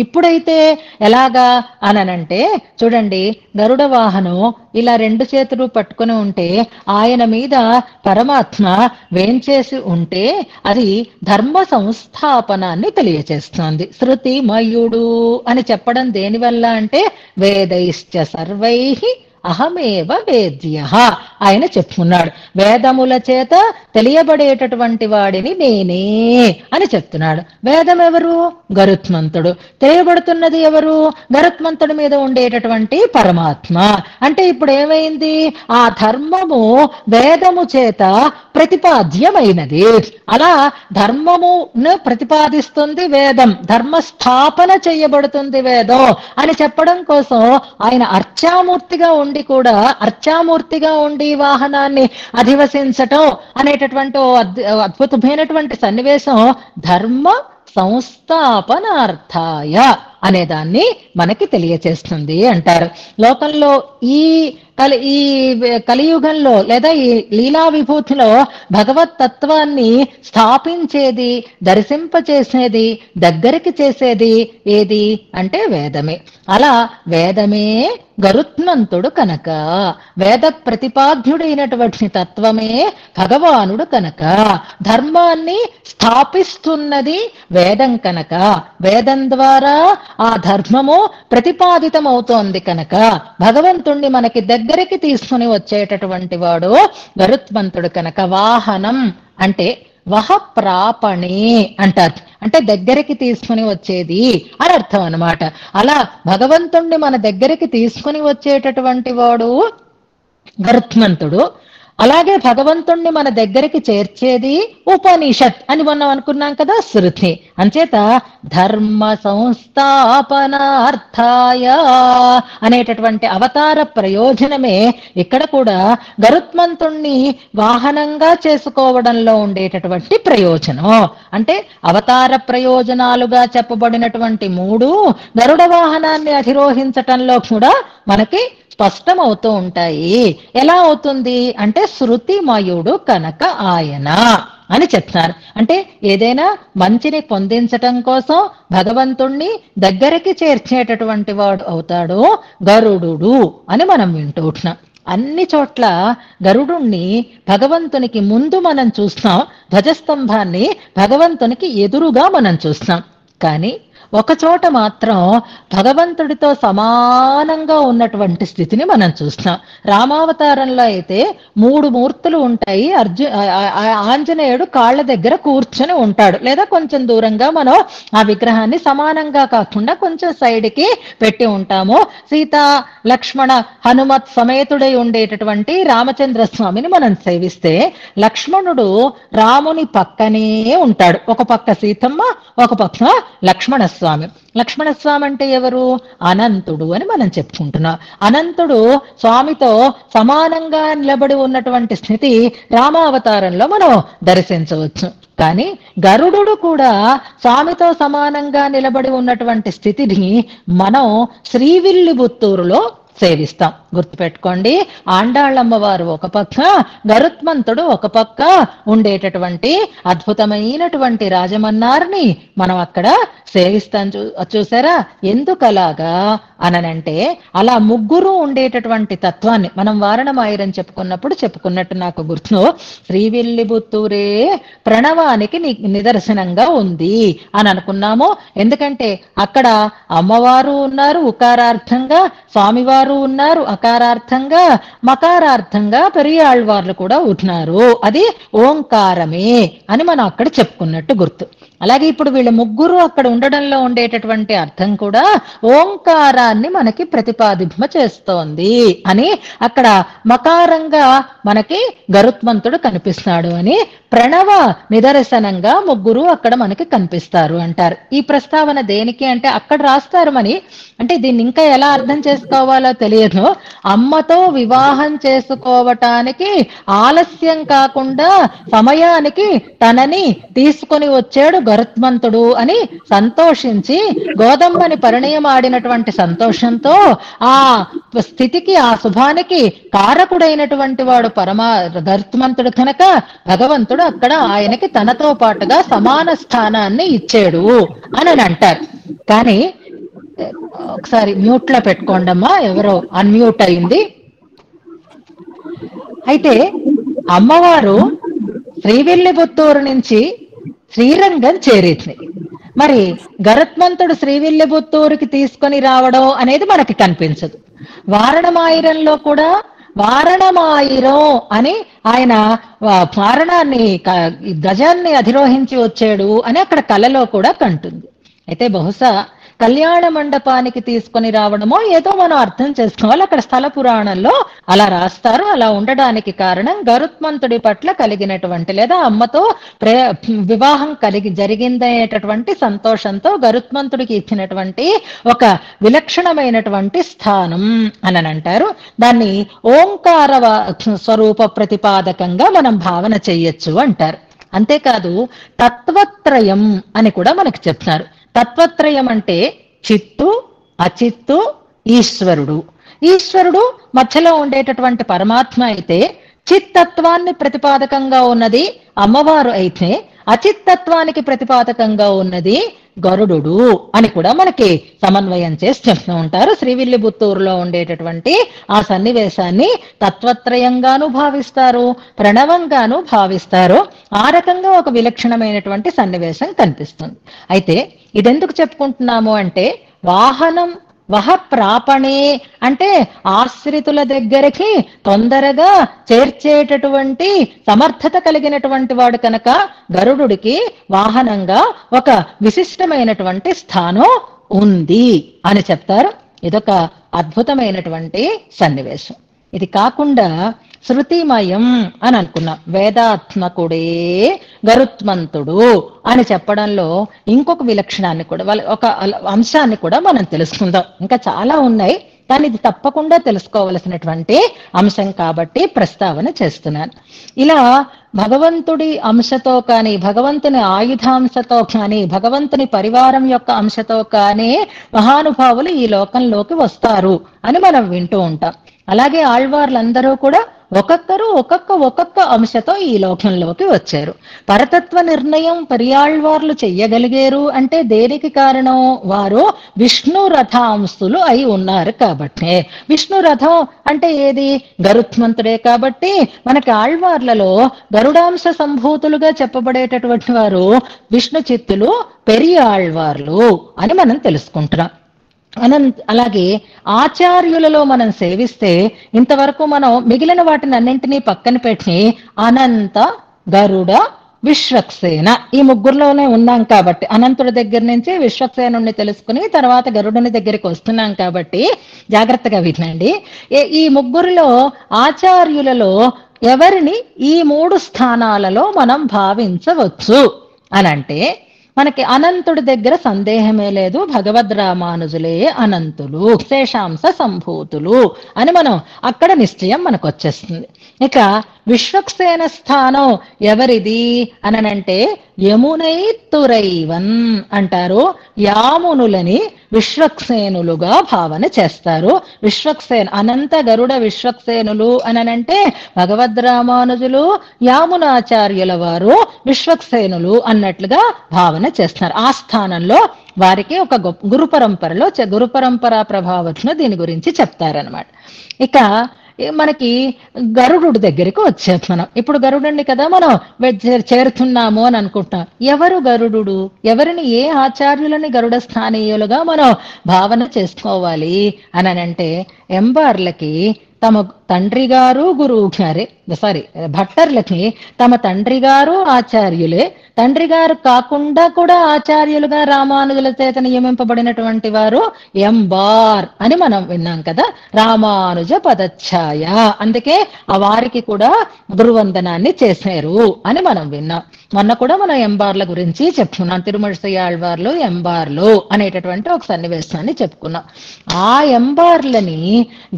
ఇప్పుడైతే ఎలాగా అననంటే చూడండి, గరుడ వాహనం ఇలా రెండు చేతులు పట్టుకుని ఉంటే ఆయన మీద పరమాత్మ వేంచేసి ఉంటే అది ధర్మ సంస్థాపనాన్ని తెలియచేస్తుంది. శృతి మయుడు అని చెప్పడం దేనివల్ల అంటే వేదైశ్చ సర్వైః అహమేవ వేద్య ఆయన చెప్తున్నాడు. వేదముల చేత తెలియబడేటటువంటి వాడిని నేనే అని చెప్తున్నాడు. వేదం ఎవరు? గరుత్మంతుడు. తెలియబడుతున్నది ఎవరు? గరుత్మంతుడి మీద ఉండేటటువంటి పరమాత్మ. అంటే ఇప్పుడు ఏమైంది? ఆ ధర్మము వేదము చేత ప్రతిపాద్యమైనది. అలా ధర్మమును ప్రతిపాదిస్తుంది వేదం, ధర్మ స్థాపన చేయబడుతుంది వేదం అని చెప్పడం కోసం ఆయన అర్చామూర్తిగా ఉండి కూడా అర్చామూర్తిగా ఉండి వాహనాన్ని అధివసించటం అనేటటువంటి అద్భుతమైనటువంటి సన్నివేశం ధర్మ సంస్థాపనార్థాయ అనేదాన్ని మనకి తెలియచేస్తుంది అంటారు. లోకంలో ఈ కలియుగంలో లేదా ఈ లీలా విభూతిలో భగవత్ తత్వాన్ని స్థాపించేది, దర్శింపచేసేది, దగ్గరికి చేసేది ఏది అంటే వేదమే. అలా వేదమే గరుత్మంతుడు కనుక, వేద ప్రతిపాద్యుడైనటువంటి తత్వమే భగవానుడు కనుక, ధర్మాన్ని స్థాపిస్తున్నది వేదం కనుక, వేదం ద్వారా ఆ ధర్మము ప్రతిపాదితమవుతోంది కనుక భగవంతుణ్ణి మనకి దగ్గరికి తీసుకుని వచ్చేటటువంటి వాడు గరుత్మంతుడు కనుక. వాహనం అంటే వహ ప్రాపణే అంటారు, అంటే దగ్గరికి తీసుకుని వచ్చేది అని అర్థం అన్నమాట. అలా భగవంతుణ్ణి మన దగ్గరికి తీసుకుని వచ్చేటటువంటి వాడు గరుత్మంతుడు. అలాగే భగవంతుణ్ణి మన దగ్గరికి చేర్చేది ఉపనిషత్ అని మనం అనుకున్నాం కదా, శృతి. అంచేత ధర్మ సంస్థాపనార్థాయ అనేటటువంటి అవతార ప్రయోజనమే ఇక్కడ కూడా గరుత్మంతుణ్ణి వాహనంగా చేసుకోవడంలో ఉండేటటువంటి ప్రయోజనం. అంటే అవతార ప్రయోజనాలుగా చెప్పబడినటువంటి మూడు గరుడ వాహనాన్ని అధిరోహించటంలో కూడా మనకి స్పష్టమవుతూ ఉంటాయి. ఎలా అవుతుంది అంటే శృతిమయుడు కనుక ఆయన అని చెప్తున్నారు. అంటే ఏదైనా మంచిని పొందించటం కోసం భగవంతుణ్ణి దగ్గరికి చేర్చేటటువంటి వాడు అవుతాడు గరుడు అని మనం వింటూ ఉంటున్నాం. అన్ని చోట్ల గరుడుణ్ణి భగవంతునికి ముందు మనం చూస్తాం, ధ్వజస్తంభాన్ని భగవంతునికి ఎదురుగా మనం చూస్తాం. కానీ ఒక చోట మాత్రం భగవంతుడితో సమానంగా ఉన్నటువంటి స్థితిని మనం చూస్తాం. రామావతారంలో అయితే మూడు మూర్తులు ఉంటాయి. ఆంజనేయుడు కాళ్ళ దగ్గర కూర్చొని ఉంటాడు, లేదా కొంచెం దూరంగా మనం ఆ విగ్రహాన్ని సమానంగా కాకుండా కొంచెం సైడ్కి పెట్టి ఉంటాము. సీతా లక్ష్మణ హనుమత్ సమేతుడై ఉండేటటువంటి రామచంద్ర స్వామిని మనం సేవిస్తే లక్ష్మణుడు రాముని పక్కనే ఉంటాడు. ఒక పక్క సీతమ్మ, ఒక పక్క లక్ష్మణ స్వామి. లక్ష్మణస్వామి అంటే ఎవరు? అనంతుడు అని మనం చెప్పుకుంటున్నాం. అనంతుడు స్వామితో సమానంగా నిలబడి ఉన్నటువంటి స్థితి రామావతారంలో మనం దర్శించవచ్చు. కానీ గరుడు కూడా స్వామితో సమానంగా నిలబడి ఉన్నటువంటి స్థితిని మనం శ్రీవిల్లిపుత్తూరులో సేవిస్తాం. గుర్తుపెట్టుకోండి, ఆండాళ్ళమ్మవారు ఒక పక్క, గరుత్మంతుడు ఒక పక్క ఉండేటటువంటి అద్భుతమైనటువంటి రాజమన్నారిని మనం అక్కడ సేవిస్తాం. చూసారా? ఎందుకలాగా అననంటే అలా ముగ్గురు ఉండేటటువంటి తత్వాన్ని మనం వారణమాయిరని చెప్పుకున్నప్పుడు చెప్పుకున్నట్టు నాకు గుర్తు, శ్రీవిల్లిపుత్తూరే ప్రణవానికి నిదర్శనంగా ఉంది అని అనుకున్నాము. ఎందుకంటే అక్కడ అమ్మవారు ఉన్నారు ఉకారార్థంగా, స్వామివారు అమ్మవారు ఉన్నారు అకారార్థంగా, మకారార్థంగా పెరియాళ్వార్లు కూడా ఉన్నారు. అది ఓంకారమే అని మనం అక్కడ చెప్పుకున్నట్టు గుర్తు. అలాగే ఇప్పుడు వీళ్ళ ముగ్గురు అక్కడ ఉండడంలో ఉండేటటువంటి అర్థం కూడా ఓంకారాన్ని మనకి ప్రతిపాదింప చేస్తోంది అని, అక్కడ మకారంగా మనకి గరుత్మంతుడు కనిపిస్తాడు అని ప్రణవ నిదర్శనంగా ముగ్గురు అక్కడ మనకి కనిపిస్తారు అంటారు. ఈ ప్రస్తావన దేనికి అంటే అక్కడ రాస్తారు మని, అంటే దీన్ని ఇంకా ఎలా అర్థం చేసుకోవాలో తెలియదు. అమ్మతో వివాహం చేసుకోవటానికి ఆలస్యం కాకుండా సమయానికి తనని తీసుకొని వచ్చాడు గరుత్మంతుడు అని సంతోషించి, గోదమ్మని పరిణయం ఆడినటువంటి సంతోషంతో ఆ స్థితికి, ఆ శుభానికి కారకుడైనటువంటి వాడు గరుత్మంతుడు కనుక భగవంతుడు అక్కడ ఆయనకి తనతో పాటుగా సమాన స్థానాన్ని ఇచ్చాడు అని అంటారు. కానీ ఒకసారి మ్యూట్ లో పెట్టుకోండమ్మా, ఎవరో అన్మ్యూట్ అయింది. అయితే అమ్మవారు శ్రీవిల్లిపుత్తూరు నుంచి శ్రీరంగం చేరింది. మరి గరుత్మంతుడు శ్రీవిల్లిపుత్తూరుకి తీసుకొని రావడం అనేది మనకి కనిపించదు. వారణమాయిరంలో కూడా వారణమాయిరం అని ఆయన వారణాన్ని గజాన్ని అధిరోహించి వచ్చాడు అని అక్కడ కళలో కూడా కంటుంది. అయితే బహుశా కళ్యాణ మండపానికి తీసుకొని రావడమో ఏదో మనం అర్థం చేసుకోవాలి. అక్కడ స్థల పురాణంలో అలా రాస్తారు. అలా ఉండడానికి కారణం గరుత్మంతుడి పట్ల కలిగినటువంటి లేదా అమ్మతో వివాహం జరిగిందనేటటువంటి సంతోషంతో గరుత్మంతుడికి ఇచ్చినటువంటి ఒక విలక్షణమైనటువంటి స్థానం అని అంటారు. దాన్ని ఓంకార స్వరూప ప్రతిపాదకంగా మనం భావన చెయ్యొచ్చు అంటారు. అంతేకాదు తత్వత్రయం అని కూడా మనకు చెప్తున్నారు. తత్వత్రయం అంటే చిత్తు, అచిత్తు, ఈశ్వరుడు. ఈశ్వరుడు మధ్యలో ఉండేటటువంటి పరమాత్మ అయితే, చిత్తత్వాన్ని ప్రతిపాదకంగా ఉన్నది అమ్మవారు అయితే, అచిత్తత్వానికి ప్రతిపాదకంగా ఉన్నది గరుడు అని కూడా మనకి సమన్వయం చేసి చెప్తూ ఉంటారు. శ్రీవిల్లిపుత్తూరులో ఉండేటటువంటి ఆ సన్నివేశాన్ని తత్వత్రయంగాను భావిస్తారు, ప్రణవంగాను భావిస్తారు. ఆ రకంగా ఒక విలక్షణమైనటువంటి సన్నివేశం కనిపిస్తుంది. అయితే ఇదెందుకు చెప్పుకుంటున్నాము అంటే, వాహనం వహ ప్రాపణే అంటే ఆశ్రితుల దగ్గరికి తొందరగా చేర్చేటటువంటి సమర్థత కలిగినటువంటి వాడు కనుక గరుడుకి వాహనంగా ఒక విశిష్టమైనటువంటి స్థానం ఉంది అని చెప్తారు. ఇదొక అద్భుతమైనటువంటి సన్నివేశం. ఇది కాకుండా శృతిమయం అని అనుకున్నాం. వేదాత్మకుడే గరుత్మంతుడు అని చెప్పడంలో ఇంకొక విలక్షణాన్ని కూడా, ఒక అంశాన్ని కూడా మనం తెలుసుకుందాం. ఇంకా చాలా ఉన్నాయి, కానీ ఇది తప్పకుండా తెలుసుకోవలసినటువంటి అంశం కాబట్టి ప్రస్తావన చేస్తున్నాను. ఇలా భగవంతుడి అంశతో కానీ, భగవంతుని ఆయుధాంశతో కానీ, భగవంతుని పరివారం యొక్క అంశతో కానీ మహానుభావులు ఈ లోకంలోకి వస్తారు అని మనం వింటూ ఉంటాం. అలాగే ఆళ్వార్లందరూ కూడా ఒక్కొక్క అంశతో ఈ లోకంలోకి వచ్చారు. పరతత్వ నిర్ణయం పెరియాళ్వార్లు చెయ్యగలిగారు అంటే దేనికి కారణం? వారు విష్ణు రథాంశులు అయి ఉన్నారు కాబట్టి. విష్ణు రథం అంటే ఏది? గరుత్మంతుడే కాబట్టి మనకి ఆళ్వార్లలో గరుడాంశ సంభూతులుగా చెప్పబడేటటువంటి వారు విష్ణు చిత్తులు పెరియాళ్వార్లు అని మనం తెలుసుకుంటున్నాం. అలాగే ఆచార్యులలో మనం సేవిస్తే ఇంతవరకు మనం మిగిలిన వాటిని అన్నింటినీ పక్కన పెట్టి అనంత, గరుడ, విశ్వక్సేన ఈ ముగ్గురులోనే ఉన్నాం కాబట్టి, అనంతుడి దగ్గర నుంచి విశ్వక్సేనుణ్ణి తెలుసుకుని తర్వాత గరుడుని దగ్గరికి వస్తున్నాం కాబట్టి జాగ్రత్తగా వినండి. ఈ ముగ్గురులో ఆచార్యులలో ఎవరిని ఈ 3 స్థానాలలో మనం భావించవచ్చు అనంటే, మనకి అనంతుడి దగ్గర సందేహమే లేదు. భగవద్ రామానుజులే అనంతులు, శేషాంశ సంభూతులు అని మనం అక్కడ నిశ్చయం మనకు వచ్చేస్తుంది. ఇక విశ్వక్సేన స్థానం ఎవరిది అనంటే యమునైతురైవన్ అంటారు. యామునులని విశ్వక్సేనులుగా భావన చేస్తారు. విశ్వక్సేన అనంత, గరుడ, విశ్వక్సేనులు అనంటే భగవద్ రామానుజులు, యామునాచార్యుల వారు విశ్వక్సేనులు అన్నట్లుగా భావన చేస్తున్నారు. ఆ స్థానంలో వారికి ఒక గురు పరంపరలో గురు పరంపరా ప్రభావత్ను దీని గురించి చెప్తారనమాట. ఇక మనకి గరుడు దగ్గరికి వచ్చాం మనం. ఇప్పుడు గరుడుని కదా మనం చేరుతున్నాము అని అనుకుంటాం. ఎవరు గరుడు? ఎవరిని, ఏ ఆచార్యులని గరుడ స్థానీయులుగా మనం భావన చేసుకోవాలి అని అంటే, ఎంబార్లకి తమ తండ్రి గారు గురువు గారే, భట్టర్లకి తమ తండ్రి గారు ఆచార్యులే, తండ్రి గారు కాకుండా కూడా ఆచార్యులుగా రామానుజుల చేత నియమింపబడినటువంటి వారు ఎంబార్ అని మనం విన్నాం కదా. రామానుజ పదఛాయ, అందుకే ఆ వారికి కూడా గురువందనాన్ని చేశారు అని మనం విన్నాం. మొన్న కూడా మనం ఎంబార్ల గురించి చెప్పుకున్నాం. తిరుమలసై ఆళ్వార్లు ఎంబార్లు అనేటటువంటి ఒక సన్నివేశాన్ని చెప్పుకున్నాం. ఆ ఎంబార్లని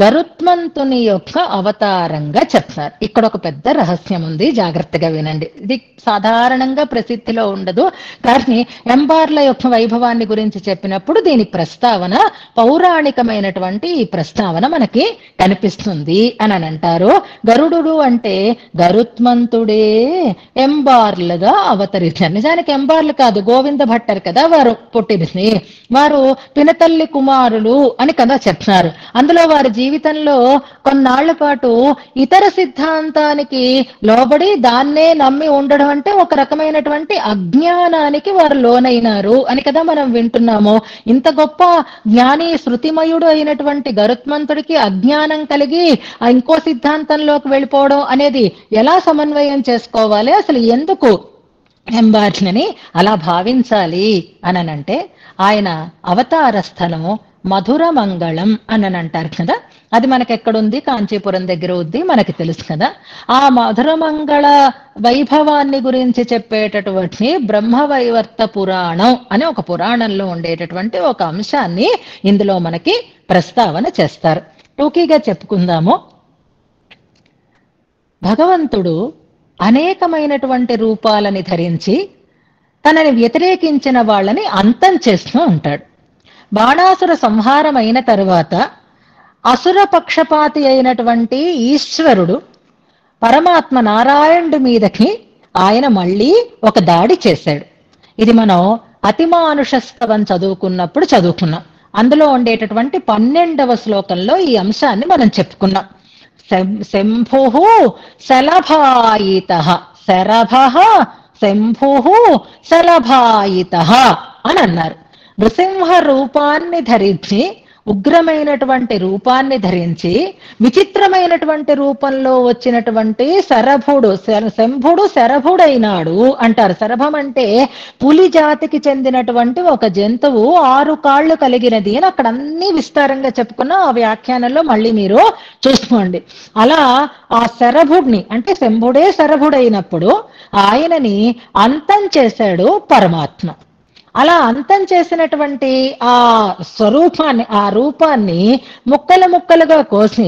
గరుత్మంతుని యొక్క అవతారంగా చెప్తారు. ఇక్కడ ఒక పెద్ద రహస్యం ఉంది, జాగ్రత్తగా వినండి. ఇది సాధారణంగా ప్రసిద్ధిలో ఉండదు, కానీ ఎంబార్ల యొక్క వైభవాన్ని గురించి చెప్పినప్పుడు దీని ప్రస్తావన, పౌరాణికమైనటువంటి ఈ ప్రస్తావన మనకి కనిపిస్తుంది అని అంటారు. గరుడు అంటే గరుత్మంతుడే ఎంబార్లుగా అవతరించారు. నిజానికి ఎంబార్లు కాదు, గోవింద భట్టర్ కదా వారు పుట్టినది. వారు పినతల్లి కుమారులు అని కదా చెప్తున్నారు. అందులో వారి జీవితంలో కొన్నాళ్ల పాటు ఇతర సిద్ధాంతానికి లోబడి దాన్నే నమ్మి ఉండడం అంటే ఒక రకమైనటువంటి అజ్ఞానానికి వారు లోనైనారు అని కదా మనం వింటున్నాము. ఇంత గొప్ప జ్ఞాని, శృతిమయుడు అయినటువంటి గరుత్మంతుడికి అజ్ఞానం కలిగి ఇంకో సిద్ధాంతంలోకి వెళ్ళిపోవడం అనేది ఎలా సమన్వయం చేసుకోవాలి, అసలు ఎందుకు ఎంబార్లని అలా భావించాలి అనంటే, ఆయన అవతార స్థలము మధుర మంగళం అని అంటారు కదా. అది మనకి ఎక్కడుంది? కాంచీపురం దగ్గర ఉంది, మనకి తెలుసు కదా. ఆ మధురమంగళ వైభవాన్ని గురించి చెప్పేటటువంటి బ్రహ్మవైవర్త పురాణం అనే ఒక పురాణంలో ఉండేటటువంటి ఒక అంశాన్ని ఇందులో మనకి ప్రస్తావన చేస్తారు. టూకీగా చెప్పుకుందాము. భగవంతుడు అనేకమైనటువంటి రూపాలని ధరించి తనని వ్యతిరేకించిన వాళ్ళని అంతం చేస్తూ ఉంటాడు. బాణాసుర సంహారం అయిన తరువాత అసుర పక్షపాతి అయినటువంటి ఈశ్వరుడు పరమాత్మ నారాయణుడి మీదకి ఆయన మళ్ళీ ఒక దాడి చేశాడు. ఇది మనం అతిమానుష స్తవం చదువుకున్నప్పుడు చదువుకున్నాం. అందులో ఉండేటటువంటి 12వ శ్లోకంలో ఈ అంశాన్ని మనం చెప్పుకున్నాం. శంభు శలభాయిత, శరభ శంభు శలభాయిత అని అన్నారు. నృసింహ రూపాన్ని ధరించి, ఉగ్రమైనటువంటి రూపాన్ని ధరించి, విచిత్రమైనటువంటి రూపంలో వచ్చినటువంటి శంభుడు శరభుడైనాడు అంటారు. శరభం అంటే పులి జాతికి చెందినటువంటి ఒక జంతువు, 6 కాళ్ళు కలిగినది అని అక్కడ అన్ని విస్తారంగా చెప్పుకున్న ఆ వ్యాఖ్యానంలో మళ్ళీ మీరు చూసుకోండి. అలా ఆ శరభుడిని, అంటే శంభుడే శరభుడైనప్పుడు ఆయనని అంతం చేశాడు పరమాత్మ. అలా అంతం చేసినటువంటి ఆ స్వరూపాన్ని, ఆ రూపాన్ని ముక్కలు ముక్కలుగా కోసి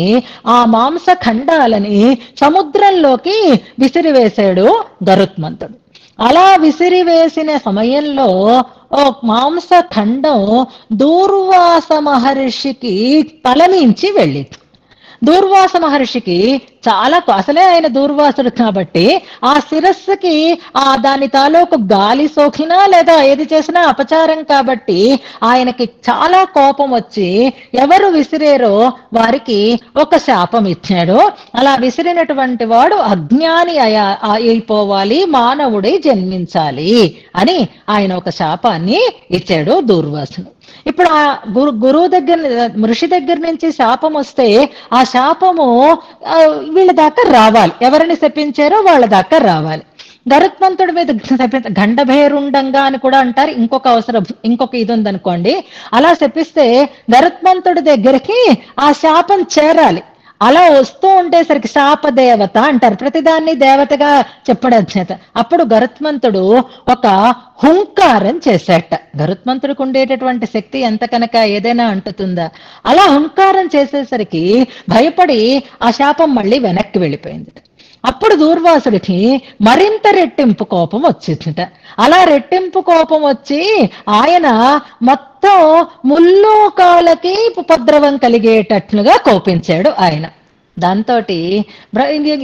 ఆ మాంస ఖండాలని సముద్రంలోకి విసిరివేశాడు గరుత్మంతుడు. అలా విసిరివేసిన సమయంలో ఓ మాంస ఖండం దూర్వాస మహర్షికి తలమించి వెళ్ళింది. దూర్వాస మహర్షికి చాలా, అసలే ఆయన దూర్వాసుడు కాబట్టి ఆ శిరస్సుకి దాని తాలూకు గాలి సోకినా లేదా ఏది చేసినా అపచారం కాబట్టి ఆయనకి చాలా కోపం వచ్చి ఎవరు విసిరేరో వారికి ఒక శాపం ఇచ్చాడు. అలా విసిరినటువంటి వాడు అజ్ఞాని అయిపోవాలి, మానవుడై జన్మించాలి అని ఆయన ఒక శాపాన్ని ఇచ్చాడు దూర్వాసుడు. ఇప్పుడు ఆ గురువు దగ్గర, ఋషి దగ్గర నుంచి శాపం వస్తే ఆ శాపము వీళ్ళ దాకా రావాలి, ఎవరిని శపించారో వాళ్ళ దాకా రావాలి. గరుత్మంతుడి మీద గండభేరుండంగా అని కూడా అంటారు. ఇంకొక ఇది ఉందనుకోండి, అలా శపిస్తే గరుత్మంతుడి దగ్గరికి ఆ శాపం చేరాలి. అలా వస్తూ ఉండేసరికి శాపదేవత అంటారు, ప్రతిదాన్ని దేవతగా చెప్పడం చేత. అప్పుడు గరుత్మంతుడు ఒక హుంకారం చేశాట. గరుత్మంతుడికి ఉండేటటువంటి శక్తి ఎంత కనుక ఏదైనా అంటుతుందా? అలా హుంకారం చేసేసరికి భయపడి ఆ శాపం మళ్ళీ వెనక్కి వెళ్ళిపోయింది. అప్పుడు దూర్వాసుడికి మరింత రెట్టింపు కోపం వచ్చిందిట. అలా రెట్టింపు కోపం వచ్చి ఆయన మొత్తం ముల్లోకాలకి ఉపద్రవం కలిగేటట్లుగా కోపించాడు ఆయన. దాంతో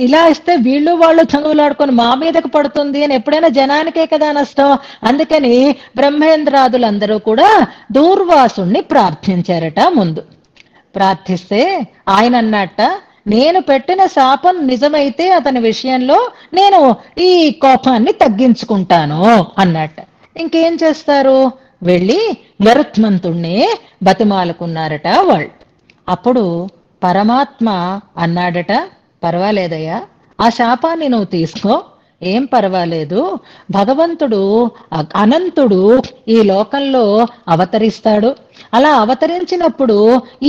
ఇలా ఇస్తే వీళ్ళు వాళ్ళు చదువులాడుకొని మా మీదకు పడుతుంది అని ఎప్పుడైనా జనానికే కదా నష్టం. అందుకని బ్రహ్మేంద్రాదులందరూ కూడా దూర్వాసుణ్ణి ప్రార్థించారట. ముందు ప్రార్థిస్తే ఆయన అన్నట్ట, నేను పెట్టిన శాపం నిజమైతే అతని విషయంలో నేను ఈ కోపాన్ని తగ్గించుకుంటాను అన్నట్టు. ఇంకేం చేస్తారు, వెళ్ళి గరుత్మంతుణ్ణి బతిమాలుకున్నారట వాళ్ళు. అప్పుడు పరమాత్మ అన్నాడట, పర్వాలేదయ్యా, ఆ శాపాన్ని నువ్వు తీసుకో, ఏం పర్వాలేదు. భగవంతుడు అనంతుడు ఈ లోకంలో అవతరిస్తాడు. అలా అవతరించినప్పుడు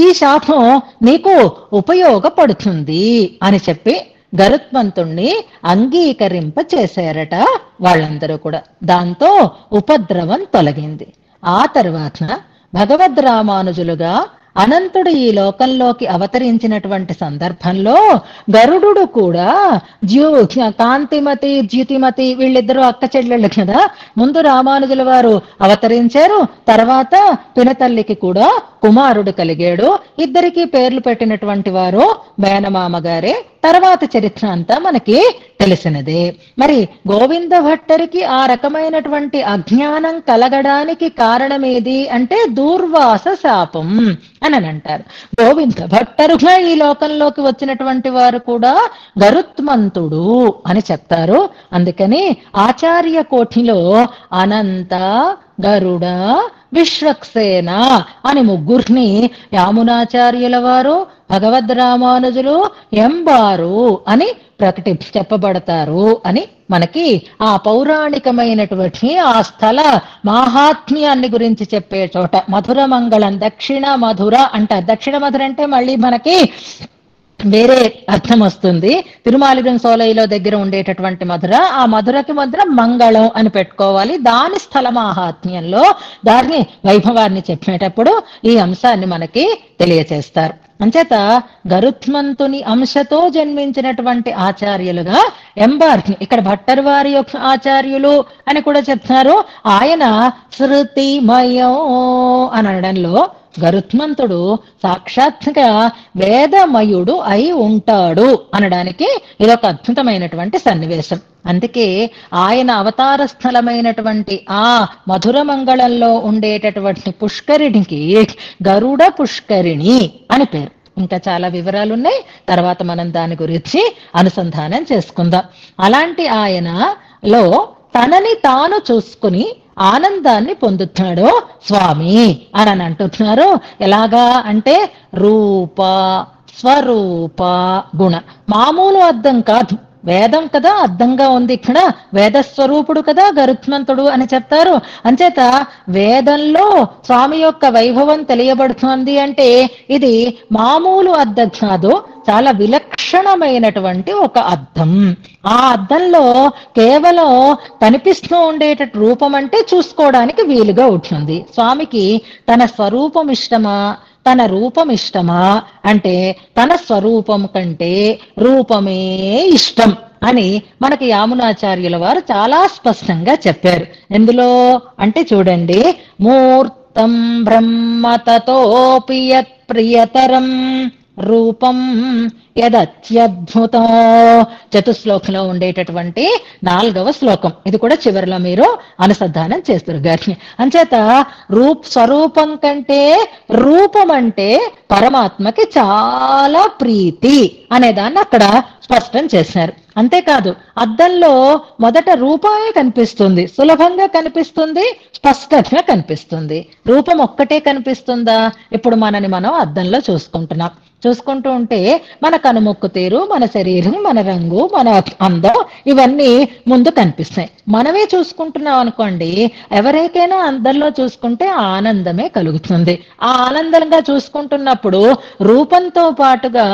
ఈ శాపం నీకు ఉపయోగపడుతుంది అని చెప్పి గరుత్మంతుణ్ణి అంగీకరింప చేశారట వాళ్ళందరూ కూడా. దాంతో ఉపద్రవం తొలగింది. ఆ తర్వాత భగవద్ రామానుజులుగా అనంతుడు ఈ లోకంలోకి అవతరించినటువంటి సందర్భంలో గరుడు కూడా కాంతిమతి ద్యుతిమతి వీళ్ళిద్దరూ అక్క చెల్లెళ్ళు కదా. ముందు రామానుజుల వారు అవతరించారు, తర్వాత పినతల్లికి కూడా కుమారుడు కలిగాడు. ఇద్దరికి పేర్లు పెట్టినటువంటి వారు మేనమామ గారే. తర్వాత చరిత్ర అంతా మనకి తెలిసినదే. మరి గోవింద భట్టరికి ఆ రకమైనటువంటి అజ్ఞానం కలగడానికి కారణమేది అంటే దూర్వాస శాపం అని అంటారు. గోవింద భట్టరుగా ఈ లోకంలోకి వచ్చినటువంటి వారు కూడా గరుత్మంతుడు అని చెప్తారు. అందుకని ఆచార్య కోఠిలో అనంత, గరుడ, విశ్వక్సేన అని ముగ్గురిని యామునాచార్యుల వారు, భగవద్ రామానుజులు, ఎంబారు అని చెప్పబడతారు అని మనకి ఆ పౌరాణికమైనటువంటి ఆ స్థల మాహాత్మ్యాన్ని గురించి చెప్పే చోట మధుర మంగళం, దక్షిణ మధుర అంటారు. దక్షిణ మధుర అంటే మళ్ళీ మనకి వేరే అర్థం వస్తుంది. తిరుమాలిగం సోలైలో దగ్గర ఉండేటటువంటి మధుర, ఆ మధురకి మధుర మంగళం అని పెట్టుకోవాలి. దాని స్థల మాహాత్మ్యంలో దాన్ని వైభవాన్ని చెప్పేటప్పుడు ఈ అంశాన్ని మనకి తెలియచేస్తారు. అంచేత గరుత్మంతుని అంశతో జన్మించినటువంటి ఆచార్యులుగా ఎంబార్ని ఇక్కడ భట్టర్ వారి యొక్క ఆచార్యులు అని కూడా చెప్తున్నారు. ఆయన శృతిమయం అనడంలో గరుత్మంతుడు సాక్షాత్తుగా వేదమయుడు అయి ఉంటాడు అనడానికి ఇదొక అద్భుతమైనటువంటి సన్నివేశం. అందుకే ఆయన అవతార స్థలమైనటువంటి ఆ మధుర మంగళంలో ఉండేటటువంటి పుష్కరిణికి గరుడ పుష్కరిణి అని పేరు. ఇంకా చాలా వివరాలు ఉన్నాయి, తర్వాత మనం దాని గురించి అనుసంధానం చేసుకుందాం. అలాంటి ఆయనలో తనని తాను చూసుకుని ఆనందాన్ని పొందుతున్నాడు స్వామి అని అంటున్నారు. ఎలాగా అంటే రూప, స్వరూప, గుణ. మామూలు అర్థం కాదు, వేదం కదా అర్థంగా ఉంది. ఇక్కడ వేదస్వరూపుడు కదా గరుత్మంతుడు అని చెప్తారు. అంచేత వేదంలో స్వామి యొక్క వైభవం తెలియబడుతోంది అంటే ఇది మామూలు అర్థం కాదు, చాలా విలక్షణమైనటువంటి ఒక అర్థం. ఆ అర్థంలో కేవలం కనిపిస్తూ ఉండేటట్టు రూపం అంటే చూసుకోవడానికి వీలుగా ఉంటుంది. స్వామికి తన స్వరూపం ఇష్టమా, తన రూపం ఇష్టమా అంటే తన స్వరూపం కంటే రూపమే ఇష్టం అని మనకి యామునాచార్యుల వారు చాలా స్పష్టంగా చెప్పారు. ఎందులో అంటే చూడండి, మూర్తం బ్రహ్మ తతోపి యత్ ప్రియతరం రూపం యదత్యద్భుతం. చతుశ్లోకంలో ఉండేటటువంటి 4వ శ్లోకం. ఇది కూడా చివరిలో మీరు అనుసంధానం చేస్తారు గారిని. అంచేత స్వరూపం కంటే రూపం అంటే పరమాత్మకి చాలా ప్రీతి అనేదాన్ని అక్కడ స్పష్టం చేశారు. అంతేకాదు అద్దంలో మొదట రూపమే కనిపిస్తుంది, సులభంగా కనిపిస్తుంది, స్పష్టంగా కనిపిస్తుంది. రూపం ఒక్కటే కనిపిస్తుందా? ఇప్పుడు మనని మనం అద్దంలో చూసుకుంటున్నాం. చూసుకుంటూ ఉంటే మన కనుముక్కు తీరు, మన శరీరం, మన రంగు, మన అందం ఇవన్నీ ముందు కనిపిస్తాయి. మనమే చూసుకుంటున్నాం అనుకోండి, ఎవరికైనా అందరిలో చూసుకుంటే ఆనందమే కలుగుతుంది. ఆ ఆనందంగా చూసుకుంటున్నప్పుడు రూపంతో పాటుగా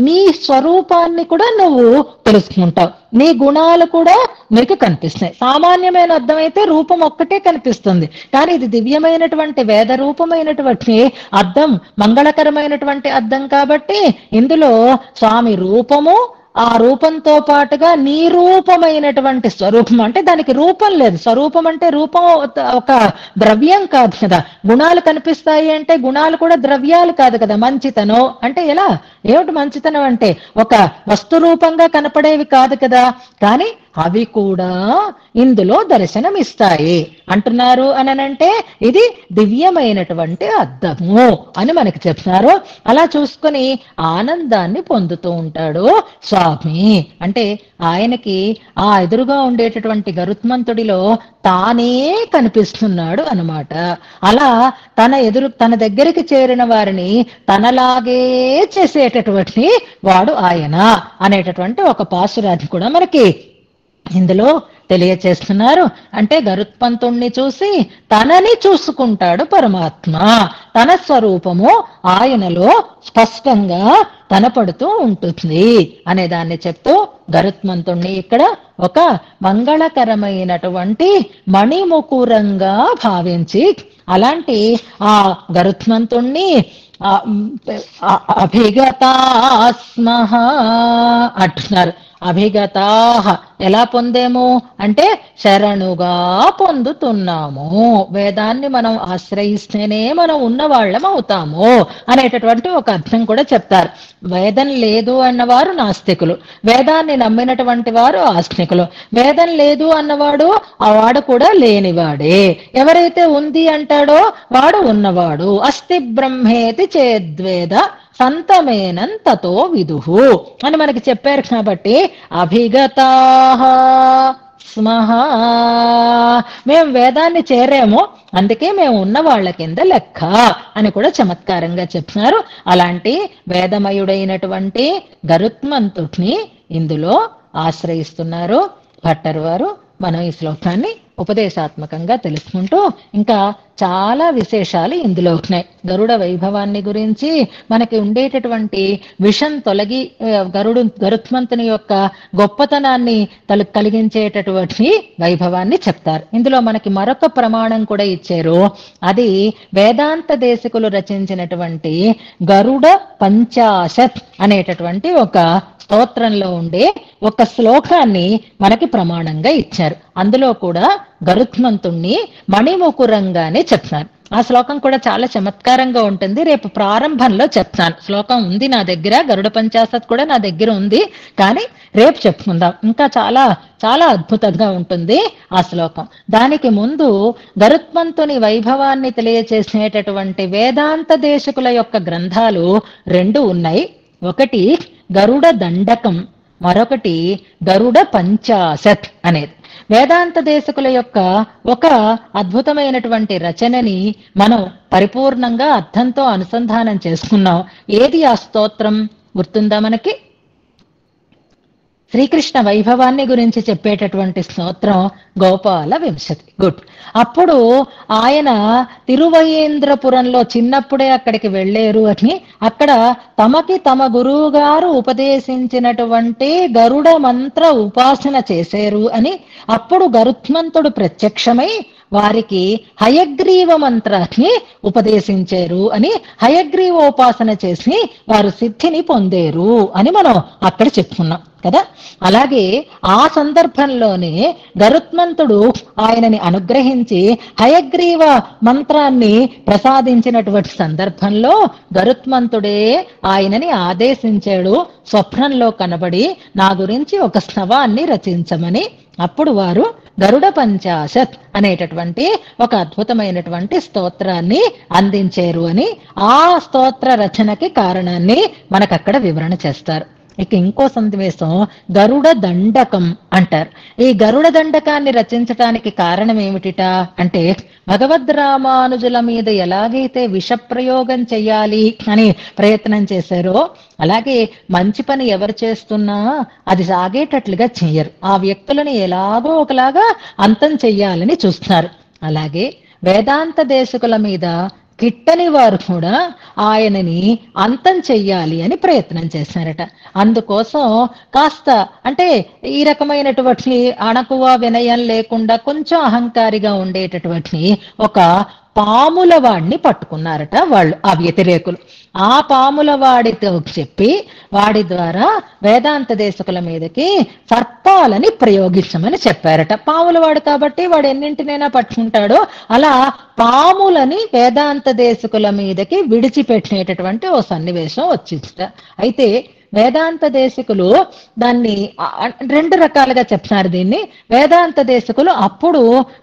నీ స్వరూపాన్ని కూడా నువ్వు తెలుసుకుంటావు, నీ గుణాలు కూడా మీకు కనిపిస్తాయి. సామాన్యమైన అర్థం అయితే రూపం ఒక్కటే కనిపిస్తుంది, కానీ ఇది దివ్యమైనటువంటి వేద రూపమైనటువంటి అర్థం, మంగళకరమైనటువంటి అర్థం కాబట్టి ఇందులో స్వామి రూపము, ఆ రూపంతో పాటుగా నిరూపమైనటువంటి స్వరూపం. అంటే దానికి రూపం లేదు, స్వరూపం అంటే రూపం ఒక ద్రవ్యం కాదు కదా. గుణాలు కనిపిస్తాయి అంటే గుణాలు కూడా ద్రవ్యాలు కాదు కదా. మంచితనం అంటే ఎలా, ఏమిటి మంచితనం అంటే ఒక వస్తు రూపంగా కనపడేవి కాదు కదా. కానీ అవి కూడా ఇందులో దర్శనమిస్తాయి అంటున్నారు. అనంటే ఇది దివ్యమైనటువంటి అద్దము అని మనకి చెప్తున్నారు. అలా చూసుకొని ఆనందాన్ని పొందుతూ ఉంటాడు స్వామి. అంటే ఆయనకి ఆ ఎదురుగా ఉండేటటువంటి గరుత్మంతుడిలో తానే కనిపిస్తున్నాడు అన్నమాట. అలా తన దగ్గరికి చేరిన వారిని తనలాగే చేసేటటువంటి వాడు ఆయన అనేటటువంటి ఒక పాసురాన్ని కూడా మనకి ఇందులో తెలియచేస్తున్నారు. అంటే గరుత్మంతుణ్ణి చూసి తనని చూసుకుంటాడు పరమాత్మ. తన స్వరూపము ఆయనలో స్పష్టంగా కనపడుతూ ఉంటుంది అనే దాన్ని చెప్తూ గరుత్మంతుణ్ణి ఇక్కడ ఒక మంగళకరమైనటువంటి మణిముకురంగా భావించి అలాంటి ఆ గరుత్మంతుణ్ణి అభిగతాస్మః అంటున్నారు. అభిగతాః ఎలా పొందేము అంటే శరణుగా పొందుతున్నాము. వేదాన్ని మనం ఆశ్రయిస్తేనే మనం ఉన్నవాళ్ళం అవుతాము అనేటటువంటి ఒక అర్థం కూడా చెప్తారు. వేదం లేదు అన్నవారు నాస్తికులు, వేదాన్ని నమ్మినటువంటి వారు ఆస్తికులు. వేదం లేదు అన్నవాడు ఆ వాడు కూడా లేనివాడే, ఎవరైతే ఉంది అంటాడో వాడు ఉన్నవాడు. అస్తి బ్రహ్మేతి చేద్వేద సంతమేనం తతో విదుహు అని మనకి చెప్పారు. కాబట్టి అభిగతాః స్మః, మేము వేదాన్ని చేరాము, అందుకే మేము ఉన్న వాళ్ళ కింద లెక్క అని కూడా చమత్కారంగా చెప్తున్నారు. అలాంటి వేదమయుడైనటువంటి గరుత్మంతుడిని ఇందులో ఆశ్రయిస్తున్నారు భట్టరు వారు. మనం ఈ శ్లోకాన్ని ఉపదేశాత్మకంగా తెలుసుకుంటూ ఇంకా చాలా విశేషాలు ఇందులో ఉన్నాయి. గరుడ వైభవాన్ని గురించి మనకి ఉండేటటువంటి విషం తొలగి గరుత్మంతుని యొక్క గొప్పతనాన్ని కలిగించేటటువంటి వైభవాన్ని చెప్తారు. ఇందులో మనకి మరొక ప్రమాణం కూడా ఇచ్చారు. అది వేదాంత దేశికులు రచించినటువంటి గరుడ పంచాశత్ అనేటటువంటి ఒక స్తోత్రంలో ఉండే ఒక శ్లోకాన్ని మనకి ప్రమాణంగా ఇచ్చారు. అందులో కూడా గరుత్మంతుణ్ణి మణిముకురంగానే చెప్తాను. ఆ శ్లోకం కూడా చాలా చమత్కారంగా ఉంటుంది. రేపు ప్రారంభంలో చెప్తాను. శ్లోకం ఉంది నా దగ్గర, గరుడ పంచాశత్ కూడా నా దగ్గర ఉంది, కానీ రేపు చెప్పుకుందాం. ఇంకా చాలా చాలా అద్భుతంగా ఉంటుంది ఆ శ్లోకం. దానికి ముందు గరుత్మంతుని వైభవాన్ని తెలియచేసేటటువంటి వేదాంత దేశకుల యొక్క గ్రంథాలు 2 ఉన్నాయి. ఒకటి గరుడ దండకం, మరొకటి గరుడ పంచాశత్ అనేది. వేదాంత దేశకుల యొక్క ఒక అద్భుతమైనటువంటి రచనని మనం పరిపూర్ణంగా అర్థంతో అనుసంధానం చేసుకున్నాం. ఏది ఆ స్తోత్రం గుర్తుందా మనకి? శ్రీకృష్ణ వైభవాన్ని గురించి చెప్పేటటువంటి స్తోత్రం గోపాల వింశతి. గుడ్. అప్పుడు ఆయన తిరువయేంద్రపురంలో చిన్నప్పుడే అక్కడికి వెళ్ళారు అని, అక్కడ తమ గురువు గారు ఉపదేశించినటువంటి గరుడ మంత్ర ఉపాసన చేశారు అని, అప్పుడు గరుత్మంతుడు ప్రత్యక్షమై వారికి హయగ్రీవ మంత్రాన్ని ఉపదేశించారు అని, హయగ్రీవోపాసన చేసి వారు సిద్ధిని పొందేరు అని మనం అక్కడ చెప్పుకున్నాం కదా. అలాగే ఆ సందర్భంలోనే గరుత్మంతుడు ఆయనని అనుగ్రహించి హయగ్రీవ మంత్రాన్ని ప్రసాదించినటువంటి సందర్భంలో గరుత్మంతుడే ఆయనని ఆదేశించాడు స్వప్నంలో కనబడి నా గురించి ఒక స్తవాన్ని రచించమని. అప్పుడు వారు గరుడ పంచాశత్ అనేటటువంటి ఒక అద్భుతమైనటువంటి స్తోత్రాన్ని అందించారు అని ఆ స్తోత్ర రచనకి కారణాన్ని మనకక్కడ వివరణ చేస్తారు. ఇక ఇంకో సన్నివేశం గరుడ దండకం అంటారు. ఈ గరుడ దండకాన్ని రచించటానికి కారణం ఏమిటిట అంటే, భగవద్ రామానుజుల మీద ఎలాగైతే విషప్రయోగం చెయ్యాలి అని ప్రయత్నం చేశారో, అలాగే మంచి పని ఎవరు చేస్తున్నా అది సాగేటట్లుగా చెయ్యరు. ఆ వ్యక్తులను ఎలాగో ఒకలాగా అంతం చెయ్యాలని చూస్తున్నారు. అలాగే వేదాంత దేశకుల మీద కిట్టని వారు కూడా ఆయనని అంతం చెయ్యాలి అని ప్రయత్నం చేశారట. అందుకోసం కాస్త అంటే ఈ రకమైనటువంటి అణకువ వినయం లేకుండా కొంచెం అహంకారిగా ఉండేటటువంటి ఒక పాముల వాడిని పట్టుకున్నారట వాళ్ళు, ఆ వ్యతిరేకులు. ఆ పాముల వాడితో చెప్పి వాడి ద్వారా వేదాంత దేశకుల మీదకి సర్పాలని ప్రయోగించమని చెప్పారట. పాముల వాడు కాబట్టి వాడు ఎన్నింటినైనా పట్టుకుంటాడో, అలా పాములని వేదాంత దేశకుల మీదకి విడిచిపెట్టినటువంటి ఓ సన్నివేశం వచ్చిందట. అయితే వేదాంత దేశికులు దాన్ని రెండు రకాలుగా చెప్తున్నారు దీన్ని. వేదాంత దేశికులు అప్పుడు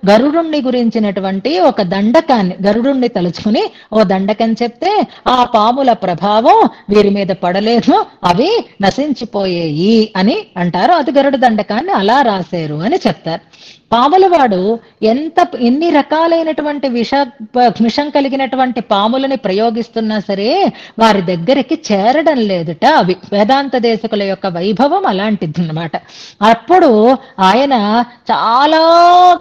గరుడుణ్ణి గురించినటువంటి ఒక దండకాన్ని, గరుడుణ్ణి తలుచుకుని ఓ దండకం చెప్తే ఆ పాముల ప్రభావం వీరి మీద పడలేదు, అవి నశించిపోయేయి అని అంటారు. అది గరుడ దండకాన్ని అలా రాశారు అని చెప్తారు. పాములవాడు ఎన్ని రకాలైనటువంటి విషం కలిగినటువంటి పాములని ప్రయోగిస్తున్నా సరే వారి దగ్గరికి చేరడం లేదుట. అవి వేదాంత దేశకుల యొక్క వైభవం అలాంటిది అన్నమాట. అప్పుడు ఆయన చాలా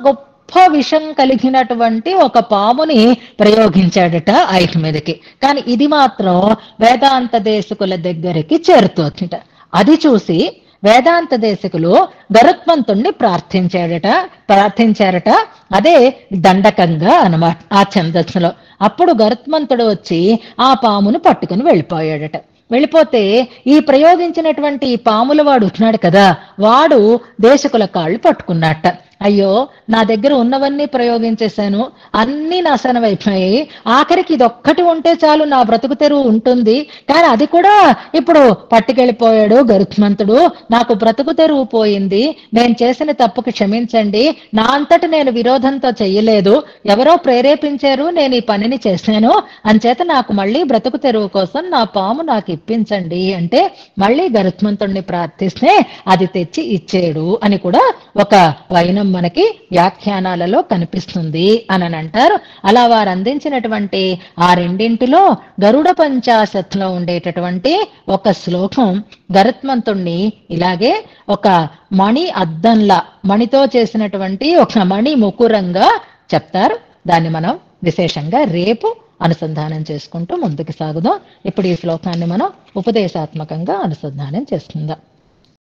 గొప్ప విషం కలిగినటువంటి ఒక పాముని ప్రయోగించాడట ఆయన మీదకి. కానీ ఇది మాత్రం వేదాంత దేశకుల దగ్గరికి చేరుతోందిట. అది చూసి వేదాంత దేశకులు గరుత్మంతుణ్ణి ప్రార్థించారట. అదే దండకంగా అన్నమాట ఆ ఛందస్సులో. అప్పుడు గరుత్మంతుడు వచ్చి ఆ పామును పట్టుకుని వెళ్ళిపోయాడట. వెళ్ళిపోతే ఈ ప్రయోగించినటువంటి ఈ పాముల వాడు ఉన్నాడు కదా, వాడు దేశకుల కాళ్ళు పట్టుకున్నట్ట. అయ్యో, నా దగ్గర ఉన్నవన్నీ ప్రయోగించేశాను, అన్నీ నాశనం అయిపోయాయి, ఆఖరికి ఇదొక్కటి ఉంటే చాలు నా బ్రతుకు తెరువు ఉంటుంది, కానీ అది కూడా ఇప్పుడు పట్టుకెళ్ళిపోయాడు గరుత్మంతుడు, నాకు బ్రతుకు తెరువు పోయింది, నేను చేసిన తప్పుకి క్షమించండి, నా అంతట నేను విరోధంతో చెయ్యలేదు, ఎవరో ప్రేరేపించారు, నేను ఈ పనిని చేశాను, అంచేత నాకు మళ్ళీ బ్రతుకు తెరువు కోసం నా పాము నాకు ఇప్పించండి అంటే మళ్ళీ గరుత్మంతుడిని ప్రార్థిస్తే అది తెచ్చి ఇచ్చేడు అని కూడా ఒక వైనం మనకి వ్యాఖ్యానాలలో కనిపిస్తుంది అని అంటారు. అలా వారు అందించినటువంటి ఆ రెండింటిలో గరుడ పంచాశత్లో ఉండేటటువంటి ఒక శ్లోకం గరుత్మంతుణ్ణి ఇలాగే ఒక మణి అద్దంలా, మణితో చేసినటువంటి ఒక మణి ముకురంగా చెప్తారు. దాన్ని మనం విశేషంగా రేపు అనుసంధానం చేసుకుంటూ ముందుకు సాగుదాం. ఇప్పుడు ఈ శ్లోకాన్ని మనం ఉపదేశాత్మకంగా అనుసంధానం చేసుకుందాం.